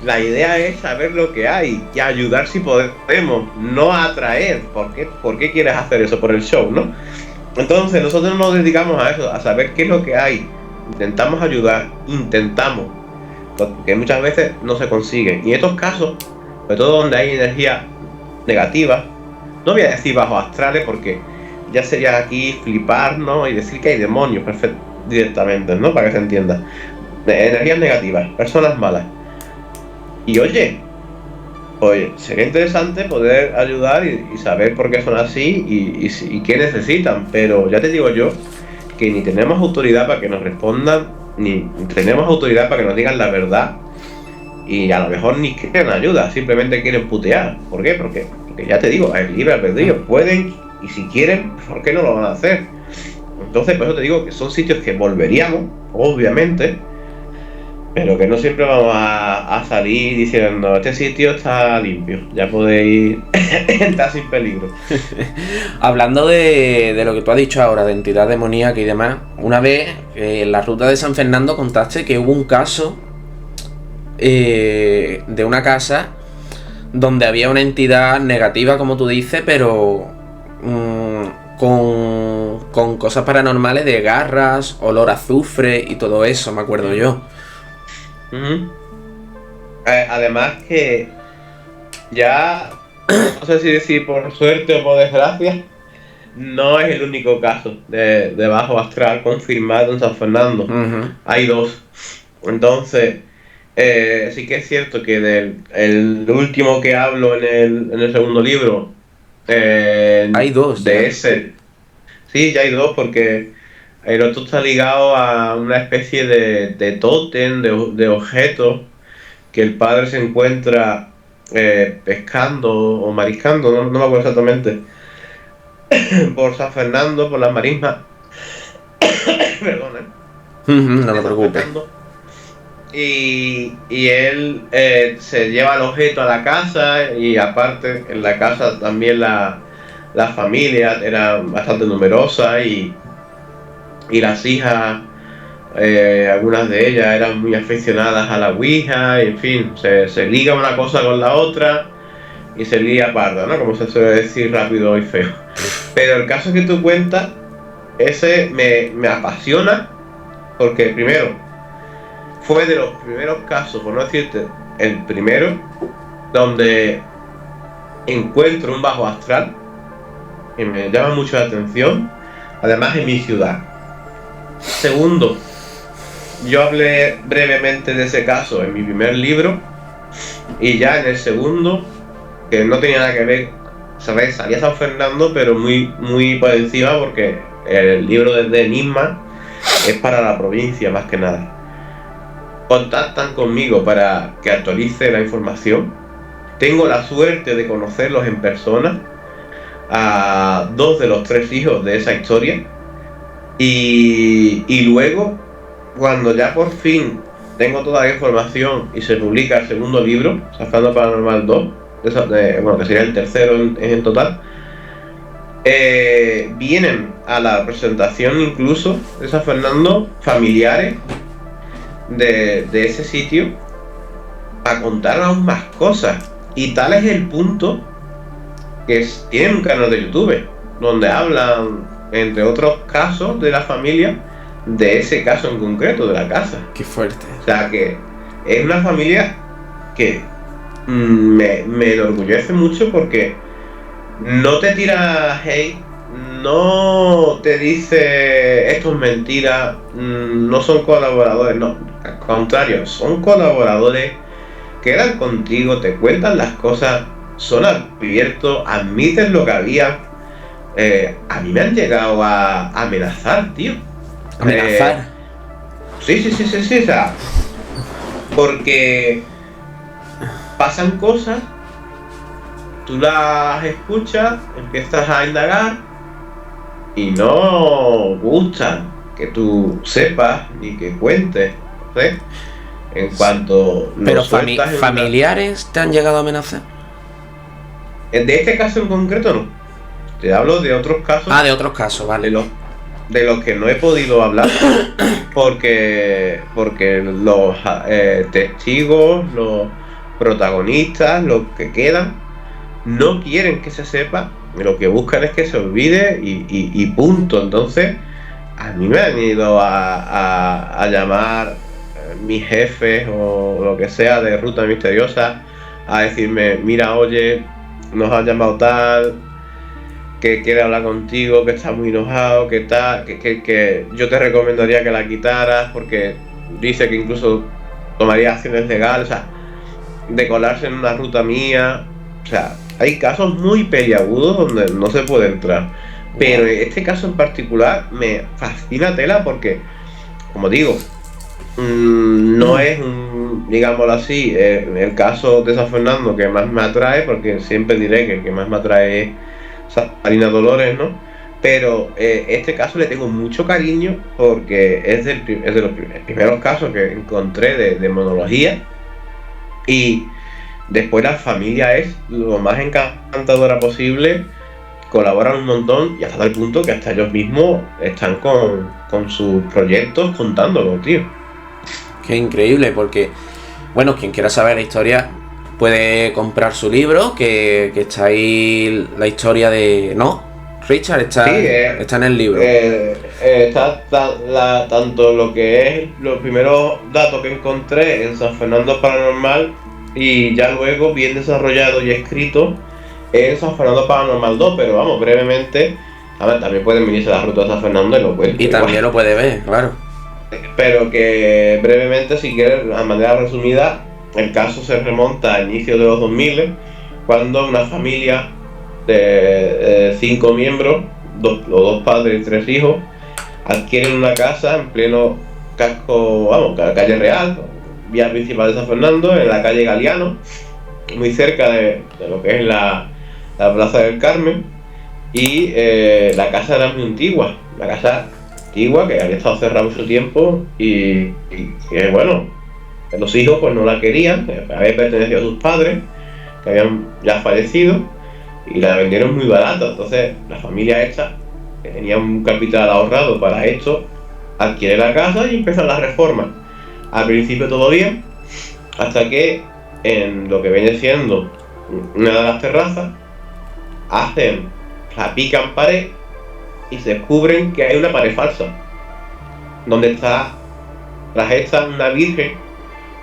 La idea es saber lo que hay y ayudar si podemos, no atraer. ¿Por qué quieres hacer eso? Por el show, ¿no? Entonces nosotros nos dedicamos a eso, a saber qué es lo que hay. Intentamos ayudar, porque muchas veces no se consigue. Y en estos casos, sobre todo donde hay energía negativa, no voy a decir bajos astrales porque ya sería aquí flipar, ¿no? Y decir que hay demonios directamente, ¿no? Para que se entienda. Energías negativas, personas malas. Y oye, sería interesante poder ayudar y saber por qué son así y qué necesitan. Pero ya te digo yo que ni tenemos autoridad para que nos respondan, ni tenemos autoridad para que nos digan la verdad. Y a lo mejor ni quieren ayuda, simplemente quieren putear. ¿Por qué? Porque ya te digo, es libre albedrío. Pueden, y si quieren, ¿por qué no lo van a hacer? Entonces, por eso te digo que son sitios que volveríamos, obviamente, pero que no siempre vamos a salir diciendo, este sitio está limpio, ya podéis entrar sin peligro. Hablando de lo que tú has dicho ahora, de entidad demoníaca y demás, una vez en la ruta de San Fernando contaste que hubo un caso de una casa donde había una entidad negativa, como tú dices, pero con cosas paranormales de garras, olor a azufre y todo eso, me acuerdo yo. Además que ya, no sé si decir por suerte o por desgracia, no es el único caso de bajo astral confirmado en San Fernando. Hay dos. Entonces, sí que es cierto que el último que hablo en el segundo libro, hay dos. De ese, sí, ya hay dos, porque el otro está ligado a una especie de tótem, de objeto que el padre se encuentra pescando o mariscando, no me acuerdo exactamente, por San Fernando, por las marismas. Perdón, no te preocupes. Y él se lleva el objeto a la casa, y aparte en la casa también la familia era bastante numerosa, y las hijas, algunas de ellas eran muy aficionadas a la Ouija, y en fin, se liga una cosa con la otra y se lía parda, ¿no? Como se suele decir rápido y feo. Pero el caso que tú cuentas, ese me apasiona, porque primero, fue de los primeros casos, por no decirte el primero, donde encuentro un bajo astral que me llama mucho la atención, además en mi ciudad. Segundo, yo hablé brevemente de ese caso en mi primer libro, y ya en el segundo, que no tenía nada que ver, ¿sabes? Salía San Fernando, pero muy por encima, porque el libro de Enigma es para la provincia más que nada. Contactan conmigo para que actualice la información. Tengo la suerte de conocerlos en persona, a 2 de los 3 hijos de esa historia, y luego, cuando ya por fin tengo toda la información y se publica el segundo libro, San Fernando Paranormal 2, bueno, que sería el tercero en total, vienen a la presentación incluso de San Fernando familiares de ese sitio a contar aún más cosas, y tal es el punto que tienen un canal de YouTube donde hablan, entre otros casos de la familia, de ese caso en concreto de la casa. Qué fuerte. O sea que es una familia que me enorgullece mucho, porque no te tira hate, no te dice esto es mentira, no son colaboradores, no, al contrario, son colaboradores, quedan contigo, te cuentan las cosas, son abiertos, admiten lo que había. A mí me han llegado a amenazar, tío. ¿Amenazar? Sí, o sea, porque pasan cosas, tú las escuchas, empiezas a indagar y no gustan que tú sepas ni que cuentes, ¿sí? En cuanto... Pero familiares te han llegado a amenazar. De este caso en concreto no. Te hablo de otros casos. Ah, de otros casos, vale. De los que no he podido hablar porque los testigos, los protagonistas, los que quedan, no quieren que se sepa, lo que buscan es que se olvide y punto. Entonces, a mí me han ido a llamar mis jefes o lo que sea de Ruta Misteriosa a decirme, mira, oye, nos han llamado tal, que quiere hablar contigo, que está muy enojado, que tal, que yo te recomendaría que la quitaras porque dice que incluso tomaría acciones legales, o sea, de colarse en una ruta mía. O sea, hay casos muy peliagudos donde no se puede entrar. Pero en este caso en particular me fascina tela porque, como digo, no es digámoslo así, el caso de San Fernando que más me atrae, porque siempre diré que el que más me atrae es Marina Dolores, ¿no? Pero este caso le tengo mucho cariño porque es de los primeros casos que encontré de demonología, y después la familia es lo más encantadora posible, colaboran un montón y hasta tal punto que hasta ellos mismos están con sus proyectos contándolo, tío. Qué increíble, porque Bueno, quien quiera saber la historia puede comprar su libro, que está ahí la historia de... ¿No? Richard, está, Sí, está en el libro. Está tanto lo que es los primeros datos que encontré en San Fernando Paranormal y ya luego bien desarrollado y escrito en San Fernando Paranormal 2, pero vamos, brevemente, a ver, también pueden venirse a la ruta de San Fernando y lo cuento. Y también lo puede ver, claro. Pero que brevemente, si quieres, de manera resumida, el caso se remonta a inicios de los 2000, cuando una familia de 5 miembros, los 2 padres y 3 hijos, adquieren una casa en pleno casco, vamos, calle Real, vía principal de San Fernando, en la calle Galiano, muy cerca de lo que es la Plaza del Carmen, y la casa era muy antigua, la casa antigua que había estado cerrada mucho tiempo y que bueno, los hijos pues no la querían, había pertenecido a sus padres que habían ya fallecido y la vendieron muy barata. Entonces la familia esta, que tenía un capital ahorrado para esto, adquiere la casa y empiezan las reformas. Al principio todo bien, hasta que en lo que viene siendo una de las terrazas la pican pared y se descubren que hay una pared falsa, donde está tras esta una virgen,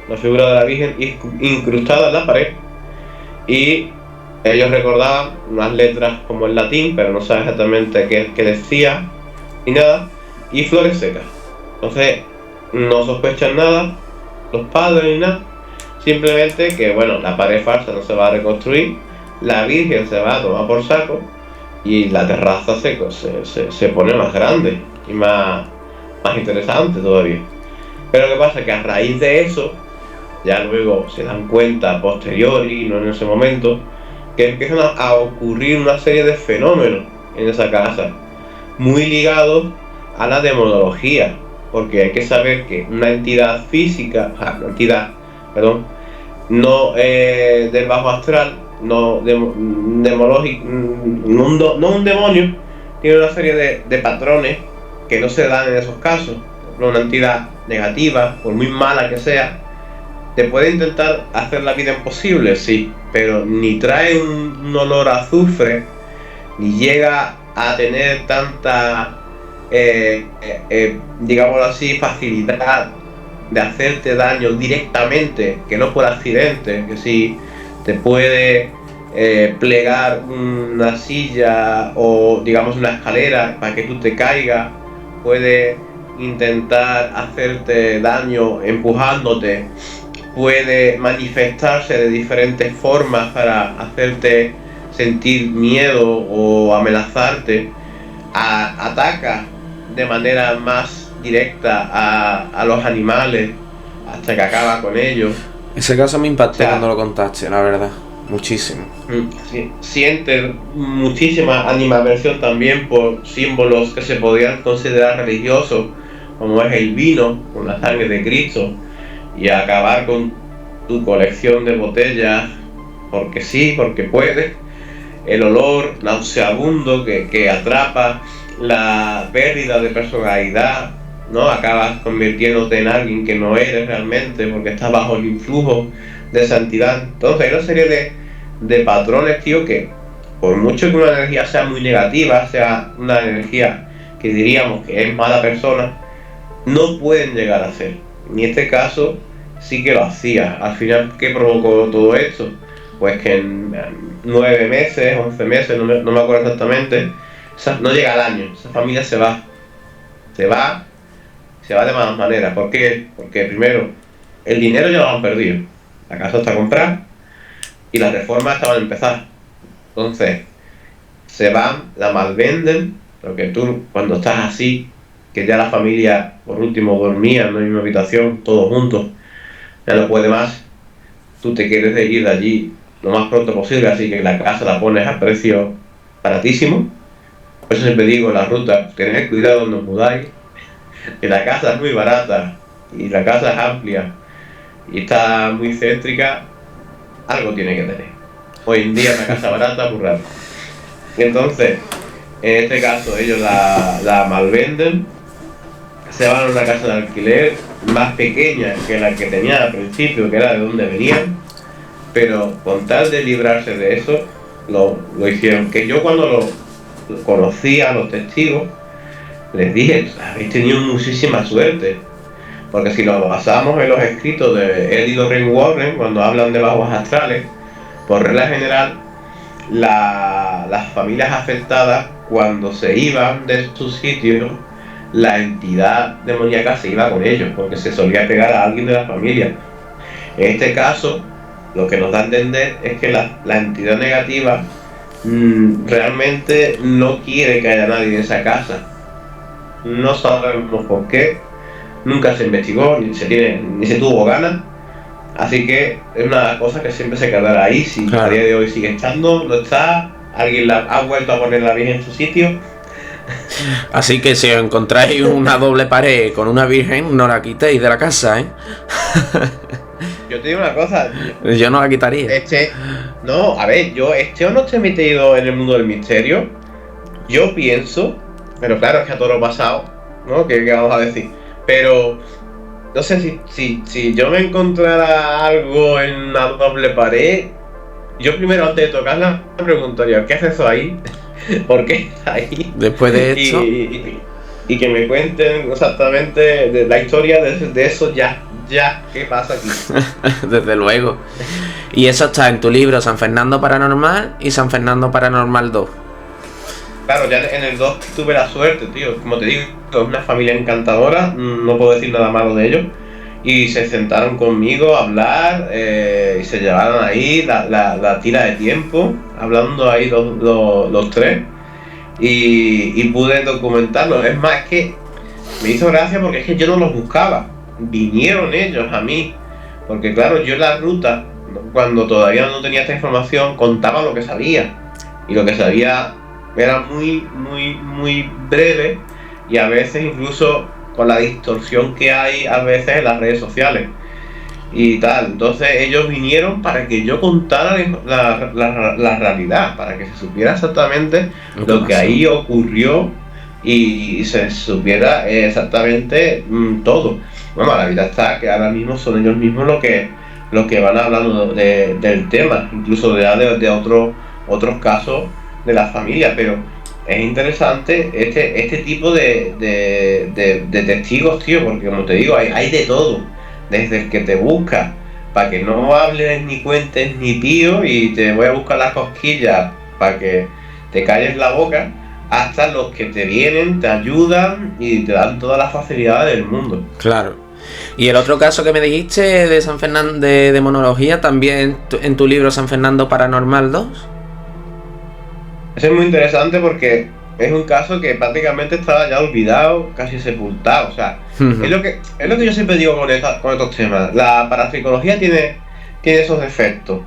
la figura de la virgen incrustada en la pared, y ellos recordaban unas letras como en latín, pero no saben exactamente qué decía ni nada, y flores secas. Entonces no sospechan nada los padres ni nada, simplemente que bueno, la pared falsa no se va a reconstruir, la virgen se va a tomar por saco y la terraza se pone más grande y más interesante todavía. Pero ¿qué pasa? Que a raíz de eso, ya luego se dan cuenta a posteriori, no en ese momento, que empiezan a ocurrir una serie de fenómenos en esa casa, muy ligados a la demonología, porque hay que saber que una entidad física, no del bajo astral, no demológico, no un demonio, tiene una serie de patrones que no se dan en esos casos. Una entidad negativa, por muy mala que sea, te puede intentar hacer la vida imposible, sí, pero ni trae un olor a azufre, ni llega a tener tanta, digámoslo así, facilidad de hacerte daño directamente, que no por accidente, que sí te puede plegar una silla o digamos una escalera para que tú te caigas, puede intentar hacerte daño empujándote, puede manifestarse de diferentes formas para hacerte sentir miedo o amenazarte, ataca de manera más directa a los animales hasta que acaba con ellos. Ese caso me impactó cuando lo contaste, la verdad, muchísimo. Siente muchísima animadversión también por símbolos que se podrían considerar religiosos, como es el vino con la sangre de Cristo, y acabar con tu colección de botellas porque sí, porque puedes, el olor nauseabundo que atrapa, la pérdida de personalidad, ¿no? Acabas convirtiéndote en alguien que no eres realmente porque estás bajo el influjo de esa entidad. Entonces hay una serie de patrones, tío, que por mucho que una energía sea muy negativa, sea una energía que diríamos que es mala persona, no pueden llegar a ser. En este caso sí que lo hacía. Al final, ¿qué provocó todo esto? Pues que en 9 meses, 11 meses, no me acuerdo exactamente, no llega al año, esa familia se va de malas maneras. ¿Por qué? Porque primero, el dinero ya lo han perdido, la casa está comprada y las reformas estaban a empezar. Entonces, se van, la malvenden, porque tú cuando estás así, que ya la familia por último dormía en la misma habitación, todos juntos, ya no puede más, tú te quieres ir de allí lo más pronto posible, así que la casa la pones a precio baratísimo. Por eso siempre digo en la ruta, tened cuidado cuando os mudáis, que la casa es muy barata y la casa es amplia y está muy céntrica, algo tiene que tener. Hoy en día una casa barata es muy rara. Entonces, en este caso ellos la malvenden, se van a una casa de alquiler más pequeña que la que tenían al principio, que era de donde venían, pero con tal de librarse de eso, lo hicieron. Que yo cuando lo conocí a los testigos, les dije, habéis tenido muchísima suerte, porque si lo basamos en los escritos de Ed y Lorraine Warren, cuando hablan de bajos astrales, por regla general, las familias afectadas, cuando se iban de sus sitios, la entidad demoníaca se iba con ellos, porque se solía pegar a alguien de la familia. En este caso, lo que nos da a entender es que la entidad negativa realmente no quiere que haya nadie en esa casa. No sabemos por qué, nunca se investigó, ni se tuvo ganas, así que es una cosa que siempre se quedará ahí. Si claro, a día de hoy sigue estando, no está, alguien ha vuelto a poner la Virgen en su sitio. Así que si os encontráis una doble pared con una Virgen, no la quitéis de la casa, ¿eh? Yo te digo una cosa. Yo no la quitaría. No, a ver, yo no estoy metido en el mundo del misterio. Yo pienso, pero claro, es que a todo lo pasado, ¿no? ¿Qué vamos a decir? Pero no sé si yo me encontrara algo en una doble pared, yo primero antes de tocarla me preguntaría, ¿qué hace eso ahí? ¿Por qué está ahí? Después de esto. Y que me cuenten exactamente de la historia de eso ya, ¿qué pasa aquí? Desde luego. Y eso está en tu libro San Fernando Paranormal y San Fernando Paranormal 2. Claro, ya en el 2 tuve la suerte, tío. Como te digo, es una familia encantadora, no puedo decir nada malo de ellos. Y se sentaron conmigo a hablar y se llevaron ahí la tira de tiempo, hablando ahí los tres. Y pude documentarlo. Es más, que me hizo gracia porque es que yo no los buscaba. Vinieron ellos a mí. Porque claro, yo en la ruta, cuando todavía no tenía esta información, contaba lo que sabía. Y lo que sabía era muy, muy, muy breve. Y a veces incluso con la distorsión que hay a veces en las redes sociales. Y tal, entonces ellos vinieron para que yo contara la realidad, para que se supiera exactamente lo que ahí ocurrió y se supiera exactamente todo. Bueno, la vida está que ahora mismo son ellos mismos los que van hablando del tema, incluso de otros casos de la familia, pero es interesante este tipo de testigos, tío, porque como te digo, hay de todo. Desde el que te busca para que no hables ni cuentes ni pío y te voy a buscar las cosquillas para que te calles la boca, hasta los que te vienen, te ayudan y te dan todas las facilidades del mundo. Claro. Y el otro caso que me dijiste de San Fernando de demonología, también en tu libro San Fernando Paranormal 2. Ese es muy interesante porque es un caso que prácticamente estaba ya olvidado, casi sepultado. O sea, es lo que yo siempre digo con estos temas. La parapsicología tiene esos defectos.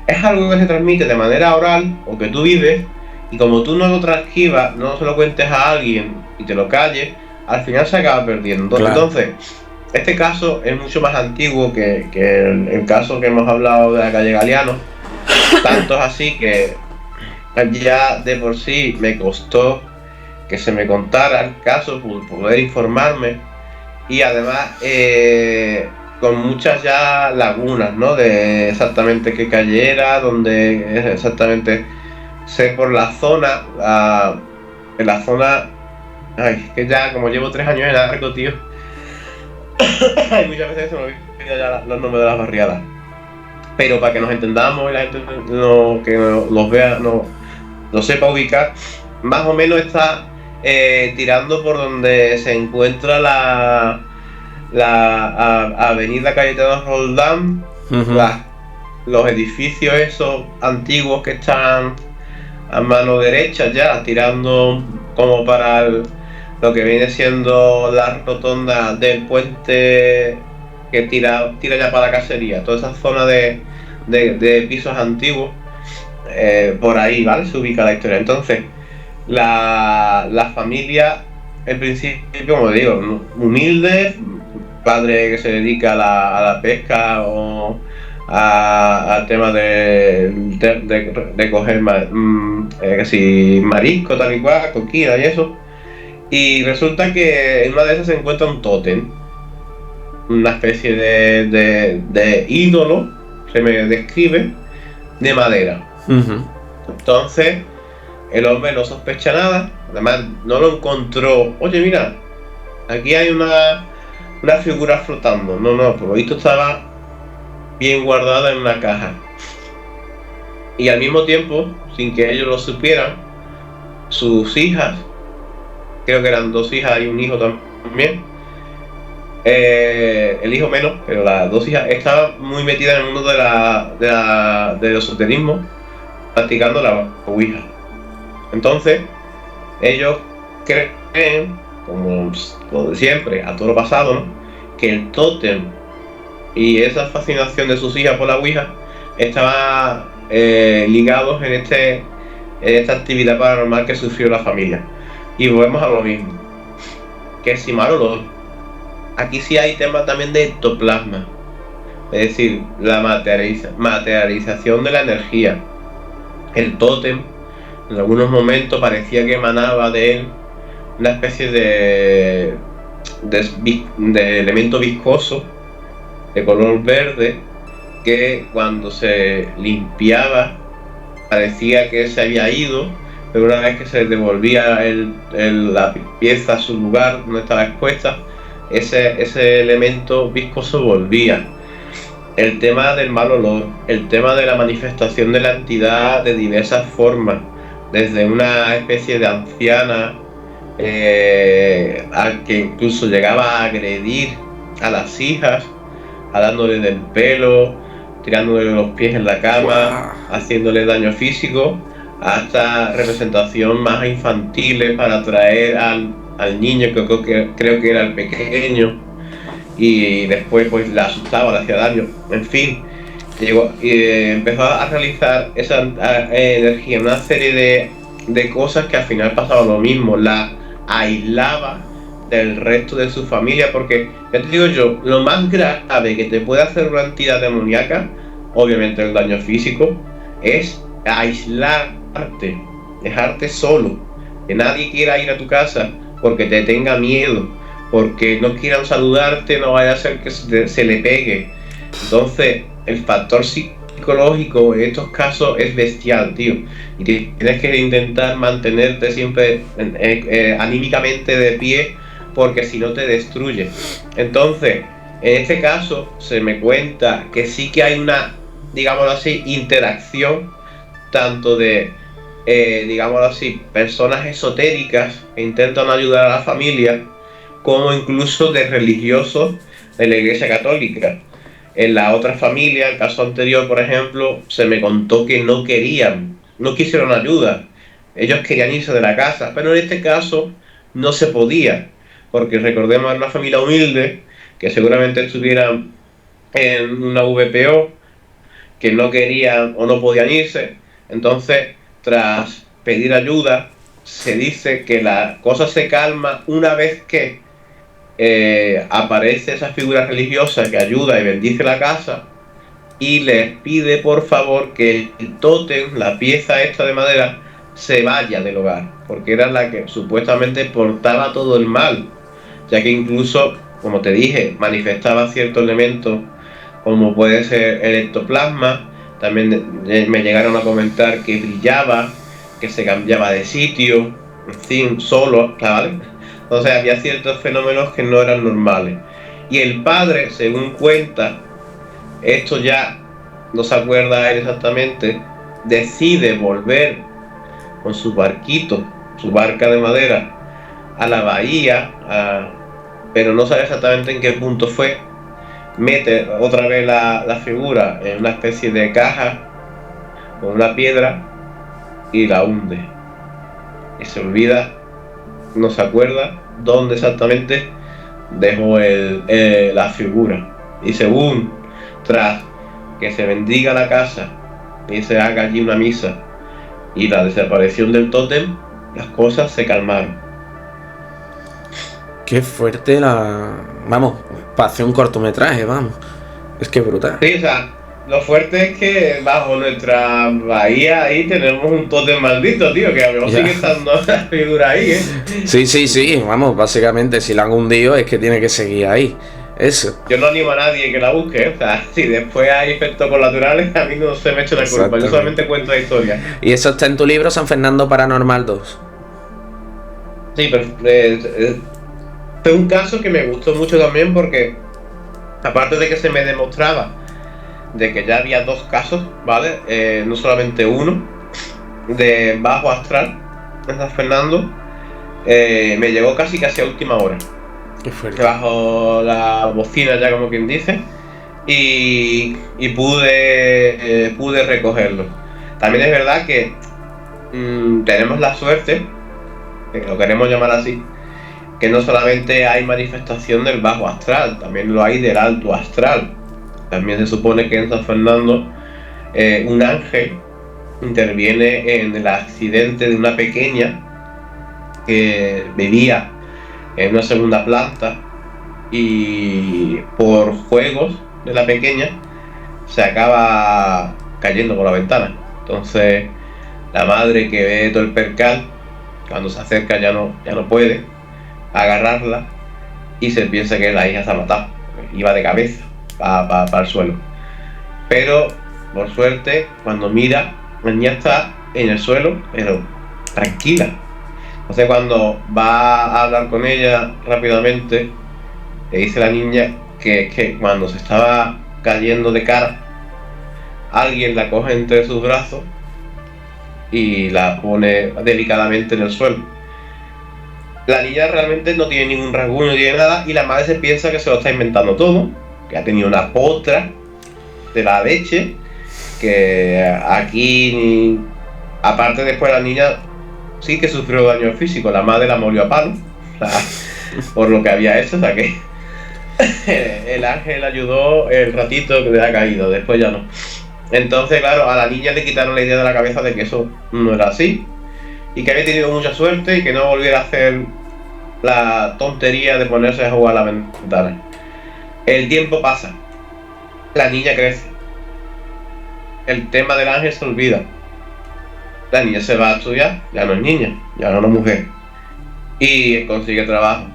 Es algo que se transmite de manera oral o que tú vives, y como tú no lo transcribas, no se lo cuentes a alguien y te lo calles, al final se acaba perdiendo. Claro. Entonces, este caso es mucho más antiguo que el caso que hemos hablado de la calle Galeano. Tanto es así que ya de por sí me costó que se me contara el caso, por poder informarme, y además con muchas ya lagunas, ¿no? De exactamente qué calle era, donde exactamente sé por la zona, en la zona, ay, que ya como llevo 3 años en arco, tío, muchas veces se me olvidan ya los nombres de las barriadas, pero para que nos entendamos y la gente que los vea, lo sepa ubicar, más o menos está tirando por donde se encuentra la avenida Cayetano Roldán, los edificios esos antiguos que están a mano derecha ya, tirando como para lo que viene siendo la rotonda del puente que tira ya para la casería, toda esa zona de pisos antiguos. Por ahí, ¿vale? Se ubica la historia. Entonces, la familia, en principio, como digo, humilde, padre que se dedica a la pesca o al tema de coger que si marisco, tal y cual, coquina y eso. Y resulta que en una de esas se encuentra un tótem, una especie de ídolo, se me describe, de madera. Ujú. Entonces, el hombre no sospecha nada, además no lo encontró. Oye, mira, aquí hay una figura flotando. No, por lo visto estaba bien guardada en una caja. Y al mismo tiempo, sin que ellos lo supieran, sus hijas, creo que eran 2 hijas y un hijo también, el hijo menos, pero las 2 hijas estaban muy metidas en el mundo del esoterismo, practicando la Ouija. Entonces, ellos creen, como lo de siempre, a todo lo pasado, ¿no?, que el tótem y esa fascinación de sus hijas por la Ouija estaban ligados en esta actividad paranormal que sufrió la familia. Y volvemos a lo mismo, que si mal olor. Aquí sí hay temas también de ectoplasma, es decir, la materialización de la energía. El tótem en algunos momentos parecía que emanaba de él una especie de elemento viscoso de color verde, que cuando se limpiaba parecía que se había ido, pero una vez que se devolvía la pieza a su lugar donde estaba expuesta, ese elemento viscoso volvía. El tema del mal olor, el tema de la manifestación de la entidad de diversas formas, desde una especie de anciana al que incluso llegaba a agredir a las hijas, jalándole del pelo, tirándole los pies en la cama, haciéndole daño físico, hasta representación más infantiles para atraer al niño, que creo que era el pequeño, y después pues la asustaba, le hacía daño, en fin. Empezó a realizar esa energía, una serie de cosas que al final pasaba lo mismo, la aislaba del resto de su familia, porque ya te digo yo, lo más grave que te puede hacer una entidad demoníaca, obviamente el daño físico, es aislarte, dejarte solo, que nadie quiera ir a tu casa porque te tenga miedo, porque no quieran saludarte, no vaya a ser que se le pegue. Entonces el factor psicológico en estos casos es bestial, tío, y tienes que intentar mantenerte siempre anímicamente de pie, porque si no te destruye. Entonces, en este caso se me cuenta que sí que hay una, digámoslo así, interacción tanto de digámoslo así, personas esotéricas que intentan ayudar a la familia, como incluso de religiosos de la Iglesia Católica. En la otra familia, el caso anterior, por ejemplo, se me contó que no quisieron ayuda. Ellos querían irse de la casa, pero en este caso no se podía, porque recordemos, era una familia humilde, que seguramente estuvieran en una VPO, que no querían o no podían irse. Entonces, tras pedir ayuda, se dice que la cosa se calma una vez que aparece esa figura religiosa que ayuda y bendice la casa, y les pide por favor que el tótem, la pieza esta de madera, se vaya del hogar, porque era la que supuestamente portaba todo el mal, ya que incluso, como te dije, manifestaba ciertos elementos como puede ser el ectoplasma. También me llegaron a comentar que brillaba, que se cambiaba de sitio, en fin, solo, ¿vale? Entonces había ciertos fenómenos que no eran normales. Y el padre, según cuenta, esto ya no se acuerda él exactamente, decide volver con su barquito, su barca de madera, a la bahía, pero no sabe exactamente en qué punto fue. Mete otra vez la figura en una especie de caja con una piedra y la hunde. Y se olvida, no se acuerda dónde exactamente dejó la figura. Y según, tras que se bendiga la casa y se haga allí una misa y la desaparición del tótem, las cosas se calmaron. Qué fuerte vamos, para hacer un cortometraje, vamos. Es que brutal. Sí, o sea, Lo fuerte es que bajo nuestra bahía ahí tenemos un tótem maldito, tío, que a lo mejor sigue estando la figura ahí, ¿eh? Sí, vamos, básicamente si la han hundido es que tiene que seguir ahí. Eso. Yo no animo a nadie que la busque, ¿eh? O sea, si después hay efectos colaterales, a mí no se me echa la culpa, yo solamente cuento la historia. Y eso está en tu libro, San Fernando Paranormal 2. Sí, pero fue un caso que me gustó mucho también porque, aparte de que se me demostraba de que ya había dos casos, ¿vale? No solamente uno, de bajo astral en San Fernando, me llegó casi a última hora. Qué fuerte. Bajo la bocina, ya como quien dice, y pude recogerlo. También es verdad que tenemos la suerte, que lo queremos llamar así, que no solamente hay manifestación del bajo astral, también lo hay del alto astral. También se supone que en San Fernando un ángel interviene en el accidente de una pequeña que vivía en una segunda planta y por juegos de la pequeña se acaba cayendo por la ventana. Entonces la madre, que ve todo el percal, cuando se acerca ya no puede agarrarla y se piensa que la hija se ha matado, iba de cabeza para el suelo. Pero por suerte, cuando mira, la niña está en el suelo, pero tranquila. Entonces cuando va a hablar con ella rápidamente, le dice la niña que cuando se estaba cayendo de cara, alguien la coge entre sus brazos y la pone delicadamente en el suelo. La niña realmente no tiene ningún rasguño, no tiene nada, y la madre se piensa que se lo está inventando todo, que ha tenido una potra de la leche, que aquí, aparte después la niña sí que sufrió daño físico, la madre la molió a palo, o sea, por lo que había hecho, o sea que el ángel ayudó el ratito que le ha caído, después ya no. Entonces, claro, a la niña le quitaron la idea de la cabeza de que eso no era así, y que había tenido mucha suerte y que no volviera a hacer la tontería de ponerse a jugar a la ventana. El tiempo pasa, la niña crece, el tema del ángel se olvida, la niña se va a estudiar, ya no es niña, ya no es una mujer, y consigue trabajo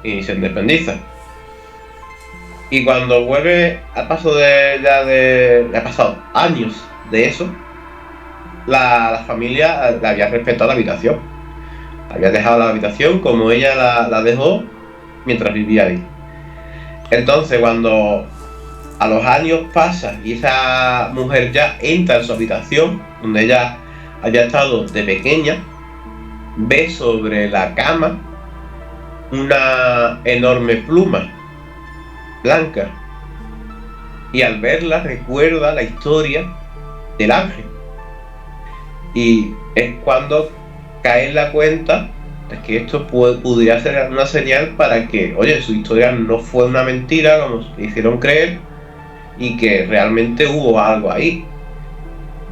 y se independiza. Y cuando vuelve al paso le ha pasado años de eso, la familia le había respetado la habitación, había dejado la habitación como ella la dejó mientras vivía ahí. Entonces cuando a los años pasa y esa mujer ya entra en su habitación, donde ella había estado de pequeña, ve sobre la cama una enorme pluma blanca, y al verla recuerda la historia del ángel, y es cuando cae en la cuenta de que esto pudiera ser una señal para que, oye, su historia no fue una mentira como se hicieron creer, y que realmente hubo algo ahí.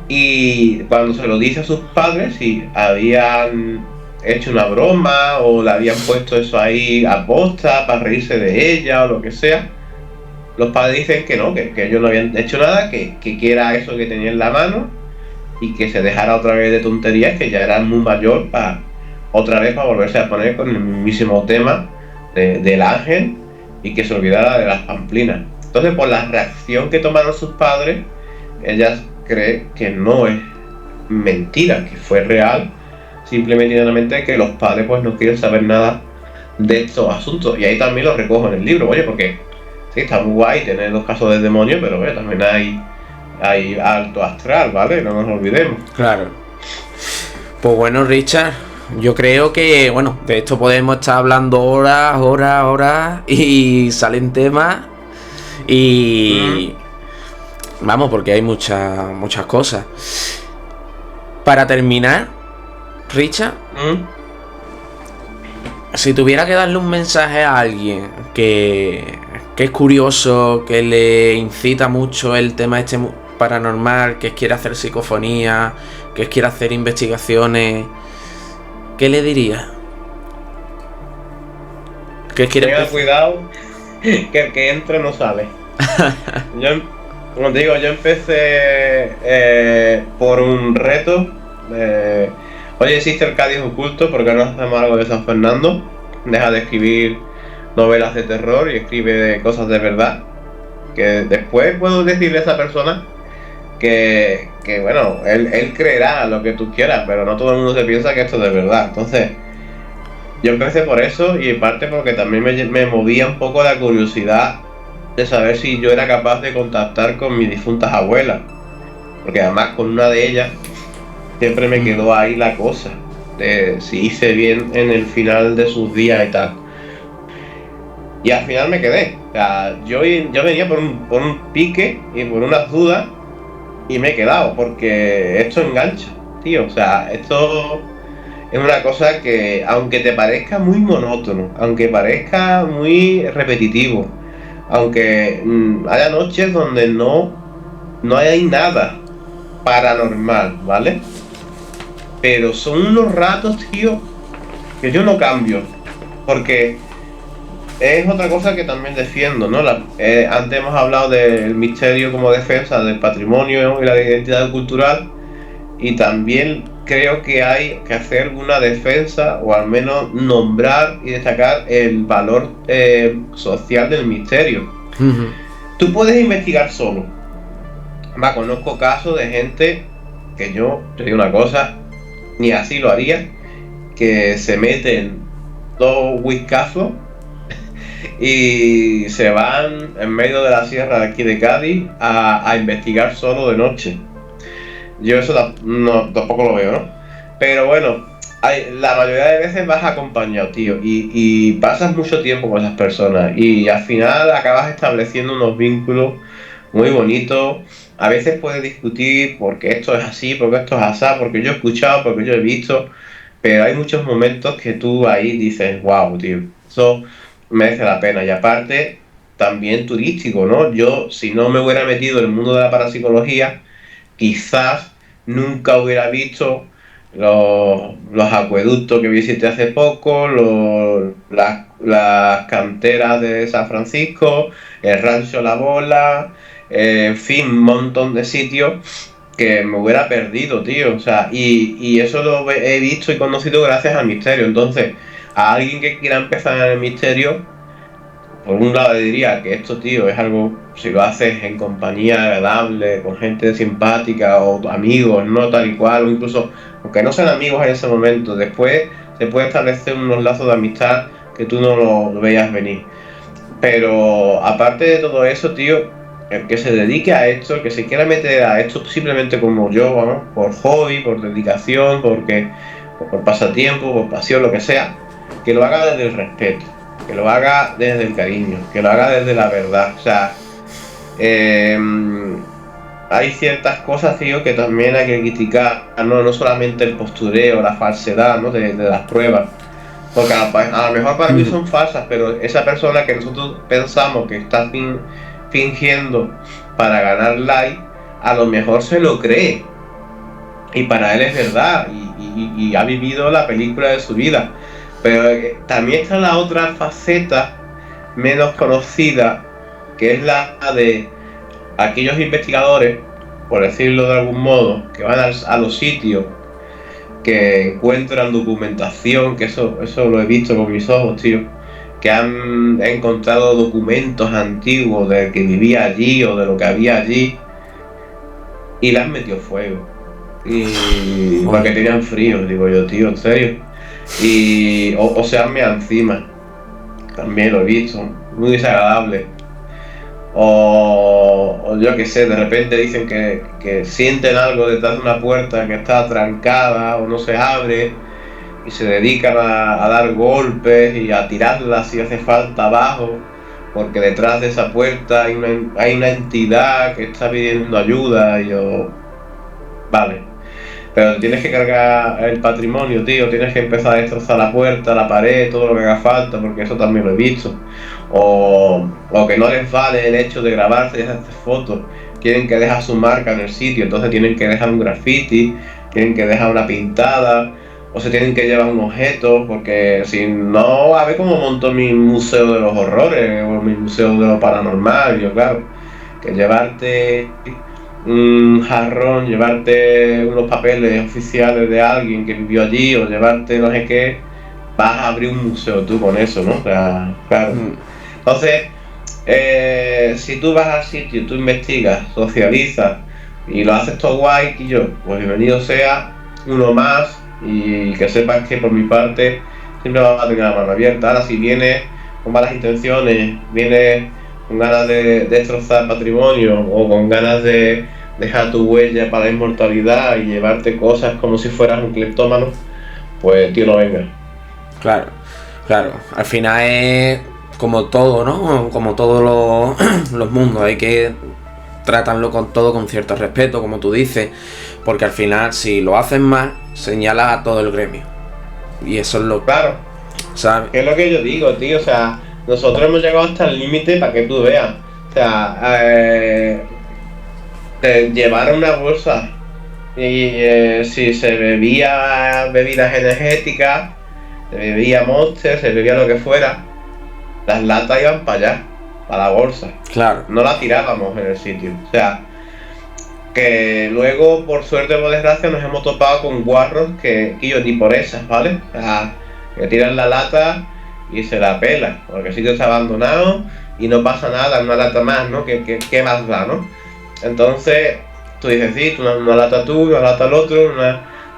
Y cuando se lo dice a sus padres, si habían hecho una broma o le habían puesto eso ahí a posta para reírse de ella o lo que sea, los padres dicen que no, que ellos no habían hecho nada, que era eso que tenía en la mano, y que se dejara otra vez de tonterías, que ya era muy mayor para volverse a poner con el mismísimo tema del ángel, y que se olvidara de las pamplinas. Entonces, por la reacción que tomaron sus padres, ella cree que no es mentira, que fue real, simplemente y llanamente que los padres pues no quieren saber nada de estos asuntos. Y ahí también lo recojo en el libro, oye, porque sí, está muy guay tener los casos de demonios, pero oye, también hay alto astral, ¿vale? No nos olvidemos. Claro. Pues bueno, Richard, yo creo que, bueno, de esto podemos estar hablando horas, y salen temas, y vamos, porque hay muchas cosas. Para terminar, Richard, si tuviera que darle un mensaje a alguien que es curioso, que le incita mucho el tema este paranormal, que quiere hacer psicofonía, que quiere hacer investigaciones, ¿qué le diría? Tenga cuidado, que el que entra no sale. Como te digo, yo empecé por un reto. Oye, existe el Cádiz oculto, ¿por qué no hacemos algo de San Fernando? Deja de escribir novelas de terror y escribe cosas de verdad. Que después puedo decirle a esa persona que bueno, él creerá lo que tú quieras, pero no todo el mundo se piensa que esto es de verdad. Entonces, yo empecé por eso y en parte porque también me movía un poco la curiosidad de saber si yo era capaz de contactar con mis difuntas abuelas. Porque además con una de ellas siempre me quedó ahí la cosa de si hice bien en el final de sus días y tal. Y al final me quedé. O sea, yo venía por un pique y por unas dudas y me he quedado porque esto engancha, tío. O sea, esto es una cosa que, aunque te parezca muy monótono, aunque parezca muy repetitivo, aunque haya noches donde no hay nada paranormal, ¿vale? Pero son unos ratos, tío, que yo no cambio. Porque es otra cosa que también defiendo, ¿no? Antes hemos hablado del misterio como defensa del patrimonio y la identidad cultural. Y también creo que hay que hacer una defensa, o al menos nombrar y destacar el valor social del misterio. Tú puedes investigar solo. Conozco casos de gente que yo te digo una cosa, ni así lo haría, que se meten 2 whiskazos y se van en medio de la sierra de aquí de Cádiz a investigar solo de noche. Yo eso tampoco lo veo, ¿no? Pero bueno, la mayoría de veces vas acompañado, tío, y pasas mucho tiempo con esas personas y al final acabas estableciendo unos vínculos muy bonitos. A veces puedes discutir porque esto es así, porque esto es así, porque yo he escuchado, porque yo he visto, pero hay muchos momentos que tú ahí dices, wow, tío, eso merece la pena. Y aparte, también turístico, ¿no? Yo, si no me hubiera metido en el mundo de la parapsicología, quizás nunca hubiera visto los acueductos que visité hace poco, las canteras de San Francisco, el rancho La Bola, en fin, un montón de sitios que me hubiera perdido, tío. O sea, y eso lo he visto y conocido gracias al misterio. Entonces, a alguien que quiera empezar en el misterio, por un lado le diría que esto, tío, es algo, si lo haces en compañía agradable, con gente simpática o amigos, no tal y cual, o incluso, aunque no sean amigos en ese momento, después se puede establecer unos lazos de amistad que tú no lo veas venir. Pero aparte de todo eso, tío, el que se dedique a esto, el que se quiera meter a esto simplemente como yo, vamos, por hobby, por dedicación, por pasatiempo, por pasión, lo que sea, que lo haga desde el respeto, que lo haga desde el cariño, que lo haga desde la verdad. O sea, hay ciertas cosas, tío, que también hay que criticar, no solamente el postureo, la falsedad, ¿no? de las pruebas. Porque a lo mejor para mí son falsas, pero esa persona que nosotros pensamos que está fingiendo para ganar like, a lo mejor se lo cree. Y para él es verdad, y ha vivido la película de su vida. Pero también está la otra faceta menos conocida, que es la de aquellos investigadores, por decirlo de algún modo, que van a los sitios, que encuentran documentación, que eso lo he visto con mis ojos, tío, que han encontrado documentos antiguos del que vivía allí o de lo que había allí y le han metido fuego. Y porque tenían frío, digo yo, tío, en serio. Y o se han meado encima, también lo he visto, muy desagradable. O yo qué sé, de repente dicen que sienten algo detrás de una puerta que está trancada o no se abre y se dedican a dar golpes y a tirarla si hace falta abajo, porque detrás de esa puerta hay una entidad que está pidiendo ayuda. Y yo, vale, pero tienes que cargar el patrimonio, tío, tienes que empezar a destrozar la puerta, la pared, todo lo que haga falta, porque eso también lo he visto. O que no les vale el hecho de grabarse y hacerse fotos, quieren que deje su marca en el sitio, entonces tienen que dejar un graffiti, tienen que dejar una pintada, o se tienen que llevar un objeto, porque si no, a ver cómo monto mi museo de los horrores o mi museo de lo paranormal. Yo, claro, que llevarte un jarrón, llevarte unos papeles oficiales de alguien que vivió allí o llevarte no sé qué, vas a abrir un museo tú con eso, ¿no? O sea, claro. Entonces, si tú vas al sitio, tú investigas, socializas y lo haces todo guay, y yo, pues bienvenido sea, uno más, y que sepas que por mi parte siempre vas a tener la mano abierta. Ahora, si vienes con malas intenciones, vienes con ganas de destrozar patrimonio o con ganas de dejar tu huella para la inmortalidad y llevarte cosas como si fueras un cleptómano, pues tío, no venga. Claro, claro. Al final es como todo, ¿no? Como todos los mundos. Hay que tratarlo con todo con cierto respeto, como tú dices. Porque al final, si lo haces mal, señala a todo el gremio. Y eso es lo... Claro. ¿Sabes? Es lo que yo digo, tío. O sea, nosotros hemos llegado hasta el límite para que tú veas. O sea, llevar una bolsa y si se bebía bebidas energéticas, se bebía Monster, se bebía lo que fuera, las latas iban para allá, para la bolsa. Claro. No la tirábamos en el sitio. O sea, que luego, por suerte o por desgracia, nos hemos topado con guarros que yo ni por esas, ¿vale? O sea, que tiran la lata y se la pelan, porque el sitio está abandonado y no pasa nada, una lata más, ¿no? ¿Qué más da, no? Entonces, tú dices, sí, una lata tú, una lata el otro,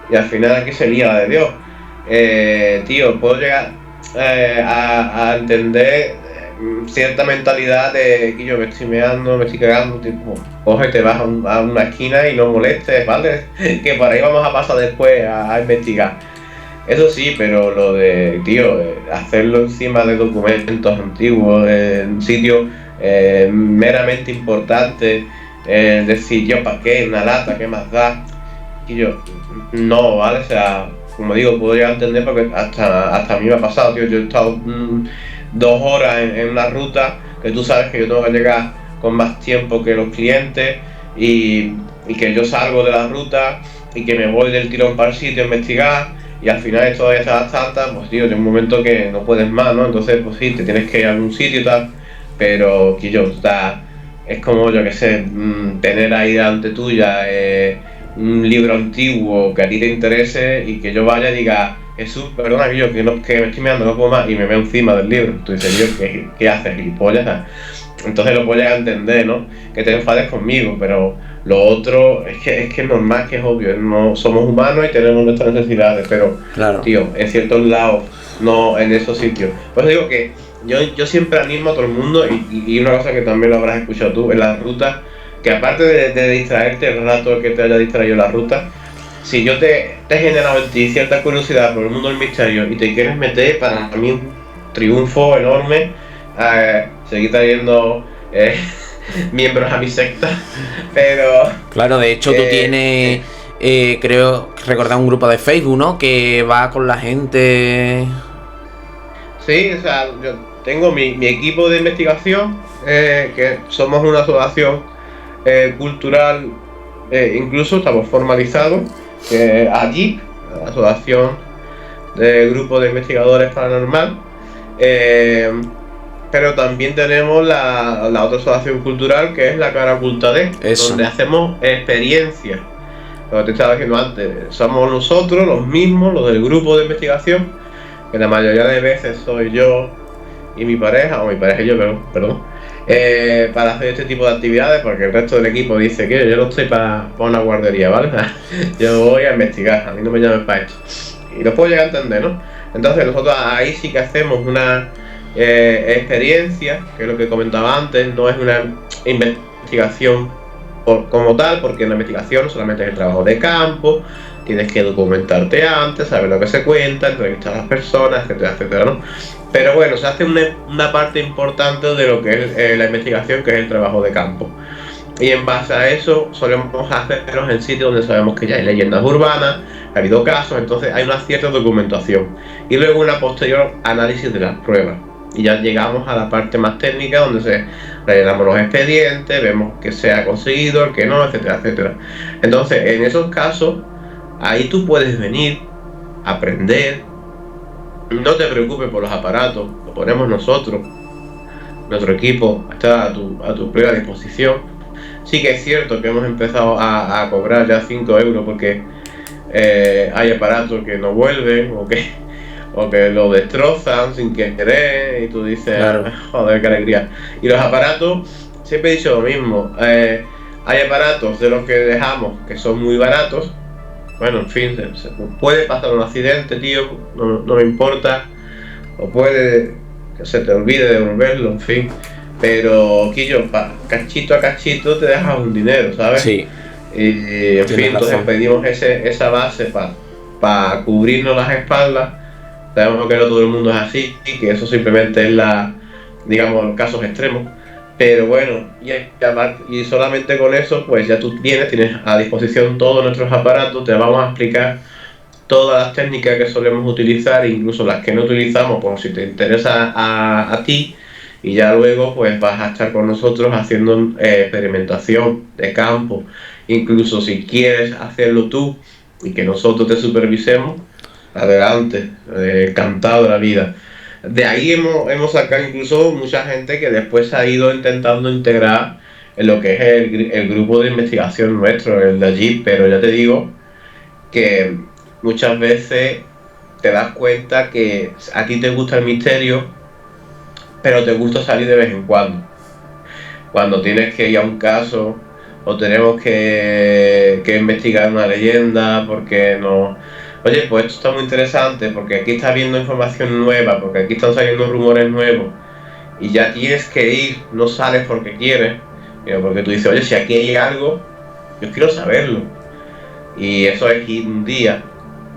y al final aquí se lía la de Dios. Tío, puedo llegar a entender cierta mentalidad de que yo me estoy meando, me estoy cagando, tipo, coge, te vas a una esquina y no molestes, ¿vale? Que por ahí vamos a pasar después a investigar. Eso sí, pero lo de, tío, hacerlo encima de documentos antiguos, en sitios meramente importantes, decir yo, ¿para qué? Una lata, ¿qué más da? Y yo, no, ¿vale? O sea, como digo, puedo llegar a entender porque hasta a mí me ha pasado, tío. Yo he estado 2 horas en una ruta que tú sabes que yo tengo que llegar con más tiempo que los clientes y que yo salgo de la ruta y que me voy del tirón para el sitio a investigar y al final esto todavía está tanta, pues tío, de un momento que no puedes más, ¿no? Entonces, pues sí, te tienes que ir a algún sitio y tal, pero que yo, o sea, es como, yo que sé, tener ahí delante tuya un libro antiguo que a ti te interese y que yo vaya y diga, Jesús, perdona que me estoy mirando, no puedo más, y me veo encima del libro. Tú dices, Dios, ¿qué haces, gilipollas? Entonces lo puedo llegar a entender, ¿no? Que te enfades conmigo, pero lo otro es que es normal, que es obvio, no somos humanos y tenemos nuestras necesidades, pero, claro, tío, en ciertos lados, no en esos sitios. Pues digo que yo siempre animo a todo el mundo, y una cosa que también lo habrás escuchado tú, en las rutas, que aparte de distraerte el rato que te haya distraído la ruta, si yo te he generado en ti cierta curiosidad por el mundo del misterio y te quieres meter, para mí un triunfo enorme seguir trayendo miembros a mi secta, pero... Claro, de hecho tú tienes, creo, recordar un grupo de Facebook, ¿no? Que va con la gente... Sí, o sea, yo tengo mi equipo de investigación, que somos una asociación cultural, incluso estamos formalizados allí, la Asociación de Grupo de Investigadores Paranormal, pero también tenemos la otra asociación cultural, que es la Cara Oculta D, donde hacemos experiencias. Lo que te estaba diciendo antes, somos nosotros los mismos, los del grupo de investigación, que la mayoría de veces soy yo y mi pareja, o mi pareja y yo, perdón, para hacer este tipo de actividades, porque el resto del equipo dice que yo no estoy para una guardería, ¿vale? Yo voy a investigar, a mí no me llamen para esto. Y lo puedo llegar a entender, ¿no? Entonces nosotros ahí sí que hacemos una experiencia, que es lo que comentaba antes, no es una investigación como tal, porque en la investigación solamente es el trabajo de campo, tienes que documentarte antes, saber lo que se cuenta, entrevistar a las personas, etcétera, etcétera, ¿no? Pero bueno, se hace una parte importante de lo que es la investigación, que es el trabajo de campo. Y en base a eso solemos hacerlos en sitios donde sabemos que ya hay leyendas urbanas, ha habido casos, entonces hay una cierta documentación. Y luego una posterior análisis de las pruebas. Y ya llegamos a la parte más técnica, donde rellenamos los expedientes, vemos que se ha conseguido, el que no, etcétera, etcétera. Entonces, en esos casos, ahí tú puedes venir, aprender, no te preocupes por los aparatos, lo ponemos nosotros, nuestro equipo está a tu plena disposición, Sí que es cierto que hemos empezado a cobrar ya 5 euros porque hay aparatos que no vuelven o que lo destrozan sin querer y tú dices, Claro. joder, qué alegría. Y los aparatos, siempre he dicho lo mismo, hay aparatos de los que dejamos que son muy baratos. Bueno, en fin, se puede pasar un accidente, tío, no me importa. O puede que se te olvide devolverlo, en fin. Pero, Quillo, cachito a cachito te dejas un dinero, ¿sabes? Sí. Y, en fin, entonces pedimos esa base para cubrirnos las espaldas. Sabemos que no todo el mundo es así, que eso simplemente es digamos, casos extremos. Pero bueno, y solamente con eso, pues ya tú tienes a disposición todos nuestros aparatos, te vamos a explicar todas las técnicas que solemos utilizar, incluso las que no utilizamos, por si te interesa a ti, y ya luego pues vas a estar con nosotros haciendo experimentación de campo. Incluso si quieres hacerlo tú y que nosotros te supervisemos, adelante, encantado de la vida. De ahí hemos sacado incluso mucha gente que después se ha ido intentando integrar en lo que es el grupo de investigación nuestro, el de allí, pero ya te digo que muchas veces te das cuenta que a ti te gusta el misterio, pero te gusta salir de vez en cuando. Cuando tienes que ir a un caso o tenemos que investigar una leyenda porque no... Oye, pues esto está muy interesante porque aquí está habiendo información nueva, porque aquí están saliendo rumores nuevos y ya tienes que ir, no sales porque quieres, sino porque tú dices, oye, si aquí hay algo, yo quiero saberlo. Y eso es ir un día,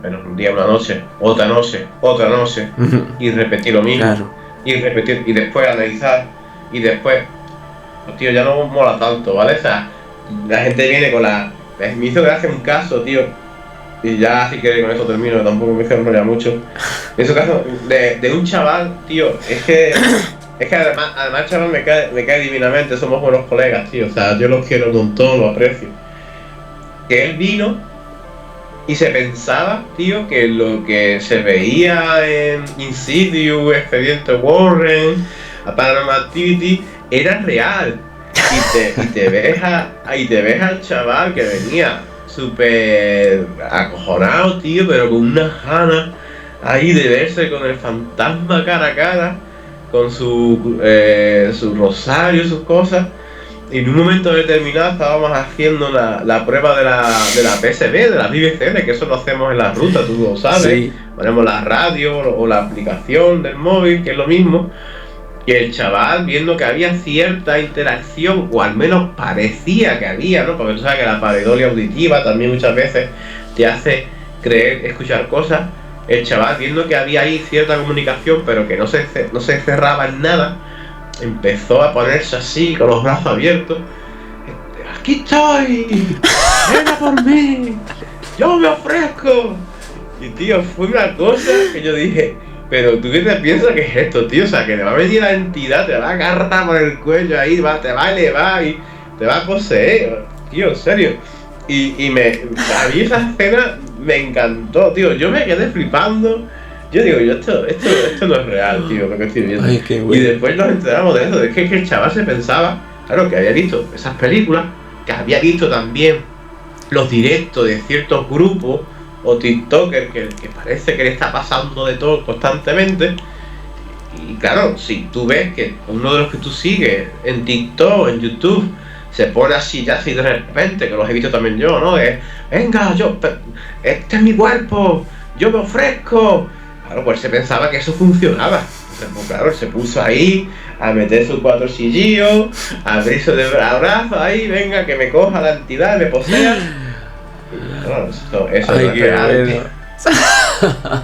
una noche, otra noche, y repetir lo mismo, Claro. y repetir, y después analizar, y después, pues, tío, ya no mola tanto, ¿vale? O sea, la gente viene con me hizo gracia un caso, tío, y ya si que con eso termino, tampoco me hizo enrollar mucho. En ese caso, de un chaval, tío, es que además el chaval me cae divinamente, somos buenos colegas, tío, o sea, yo los quiero un montón, los aprecio. Que él vino y se pensaba, tío, que lo que se veía en Insidious, Expediente Warren, a Paranormal Activity, era real. Y te ves al chaval que venía súper acojonado, tío, pero con unas ganas ahí de verse con el fantasma cara a cara, con su rosario, sus cosas. Y en un momento determinado estábamos haciendo la prueba de la PSB, de la BBCN, que eso lo hacemos en la ruta, tú lo sabes. Sí. Ponemos la radio o la aplicación del móvil, que es lo mismo. Y el chaval, viendo que había cierta interacción, o al menos parecía que había, ¿no? Porque tú sabes que la pareidolia auditiva también muchas veces te hace escuchar cosas. El chaval, viendo que había ahí cierta comunicación, pero que no se cerraba en nada, empezó a ponerse así, con los brazos abiertos. ¡Aquí estoy! ¡Ven a por mí! ¡Yo me ofrezco! Y tío, fue una cosa que yo dije, pero tú qué te piensas que es esto, tío, o sea, que te va a venir la entidad, te va a agarrar por el cuello ahí, te va a elevar y te va a poseer, tío, en serio. Y a mí esa escena me encantó, tío, yo me quedé flipando. Yo digo, esto no es real, tío, lo que estoy viendo. Ay, qué bueno. Y después nos enteramos de eso, de que el chaval se pensaba, claro, que había visto esas películas, que había visto también los directos de ciertos grupos o TikTokers que parece que le está pasando de todo constantemente. Y claro, si tú ves que uno de los que tú sigues en TikTok, en YouTube, se pone así ya así de repente, que los he visto también yo, ¿no? Venga, este es mi cuerpo, yo me ofrezco. Claro, pues se pensaba que eso funcionaba. Entonces, pues claro, se puso ahí a meter sus 4 sillillos, a abrirse de brazos ahí, venga, que me coja la entidad, me posea. Claro, eso Ay, no es qué real. bueno.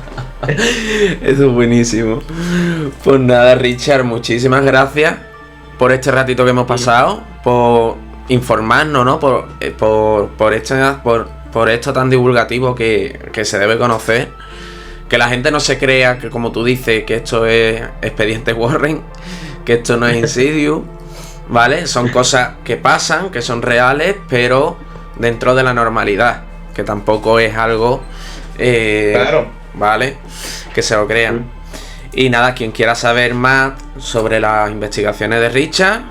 Eso es buenísimo. Pues nada, Richard, muchísimas gracias por este ratito que hemos pasado, por informarnos, ¿no? Por esto tan divulgativo que se debe conocer. Que la gente no se crea que, como tú dices, que esto es Expediente Warren, que esto no es Insidious, ¿vale? Son cosas que pasan, que son reales, pero dentro de la normalidad, que tampoco es algo, Claro. ¿vale? Que se lo crean. Y nada, quien quiera saber más sobre las investigaciones de Richard,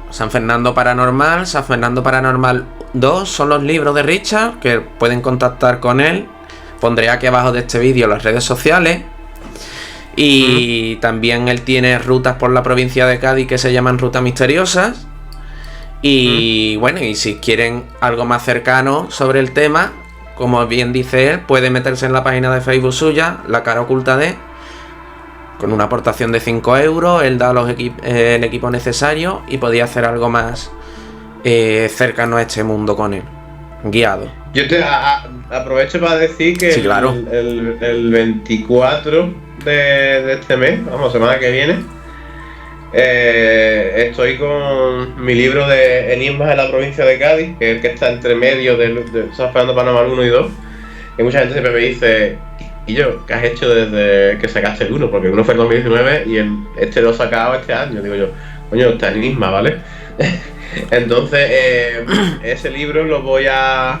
San Fernando Paranormal, San Fernando Paranormal 2 son los libros de Richard, que pueden contactar con él. Pondré aquí abajo de este vídeo las redes sociales. Y también él tiene rutas por la provincia de Cádiz que se llaman Rutas Misteriosas. Y bueno, y si quieren algo más cercano sobre el tema, como bien dice él, puede meterse en la página de Facebook suya, La Cara Oculta de, con una aportación de 5 euros, él da el equipo necesario y podía hacer algo más cercano a este mundo con él, guiado. Yo te aprovecho para decir que sí, claro. el 24 de este mes, vamos, semana que viene, estoy con mi libro de Enigmas en la provincia de Cádiz, que es el que está entre medio de San Fernando Paranormal 1 y 2. Y mucha gente siempre me dice, ¿y yo qué has hecho desde que sacaste el 1? Porque el 1 fue en 2019 y este lo he sacado este año. Digo yo, coño, está Enigma, ¿vale? Entonces, ese libro lo voy a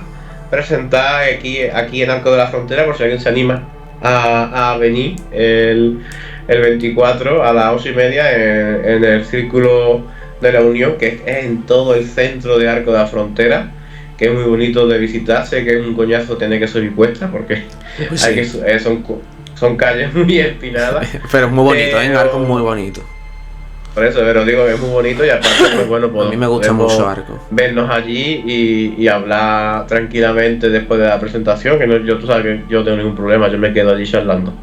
presentar aquí en Arco de la Frontera, por si alguien se anima a venir el 24 a las 8:30 en el Círculo de la Unión, que es en todo el centro de Arco de la Frontera, que es muy bonito de visitarse, que es un coñazo tener que subir cuesta, porque pues hay sí. son calles muy empinadas. Pero es muy bonito, Arco es muy bonito. Por eso, pero digo que es muy bonito y aparte, pues bueno, a mí me gusta mucho Arco. Vernos allí y hablar tranquilamente después de la presentación, que tú sabes que yo no tengo ningún problema, yo me quedo allí charlando.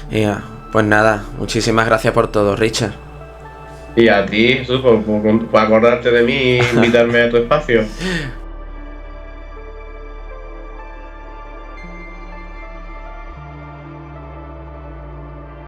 Yeah. Pues nada, muchísimas gracias por todo, Richard. Y a ti, Jesús, por acordarte de mí e invitarme a tu espacio.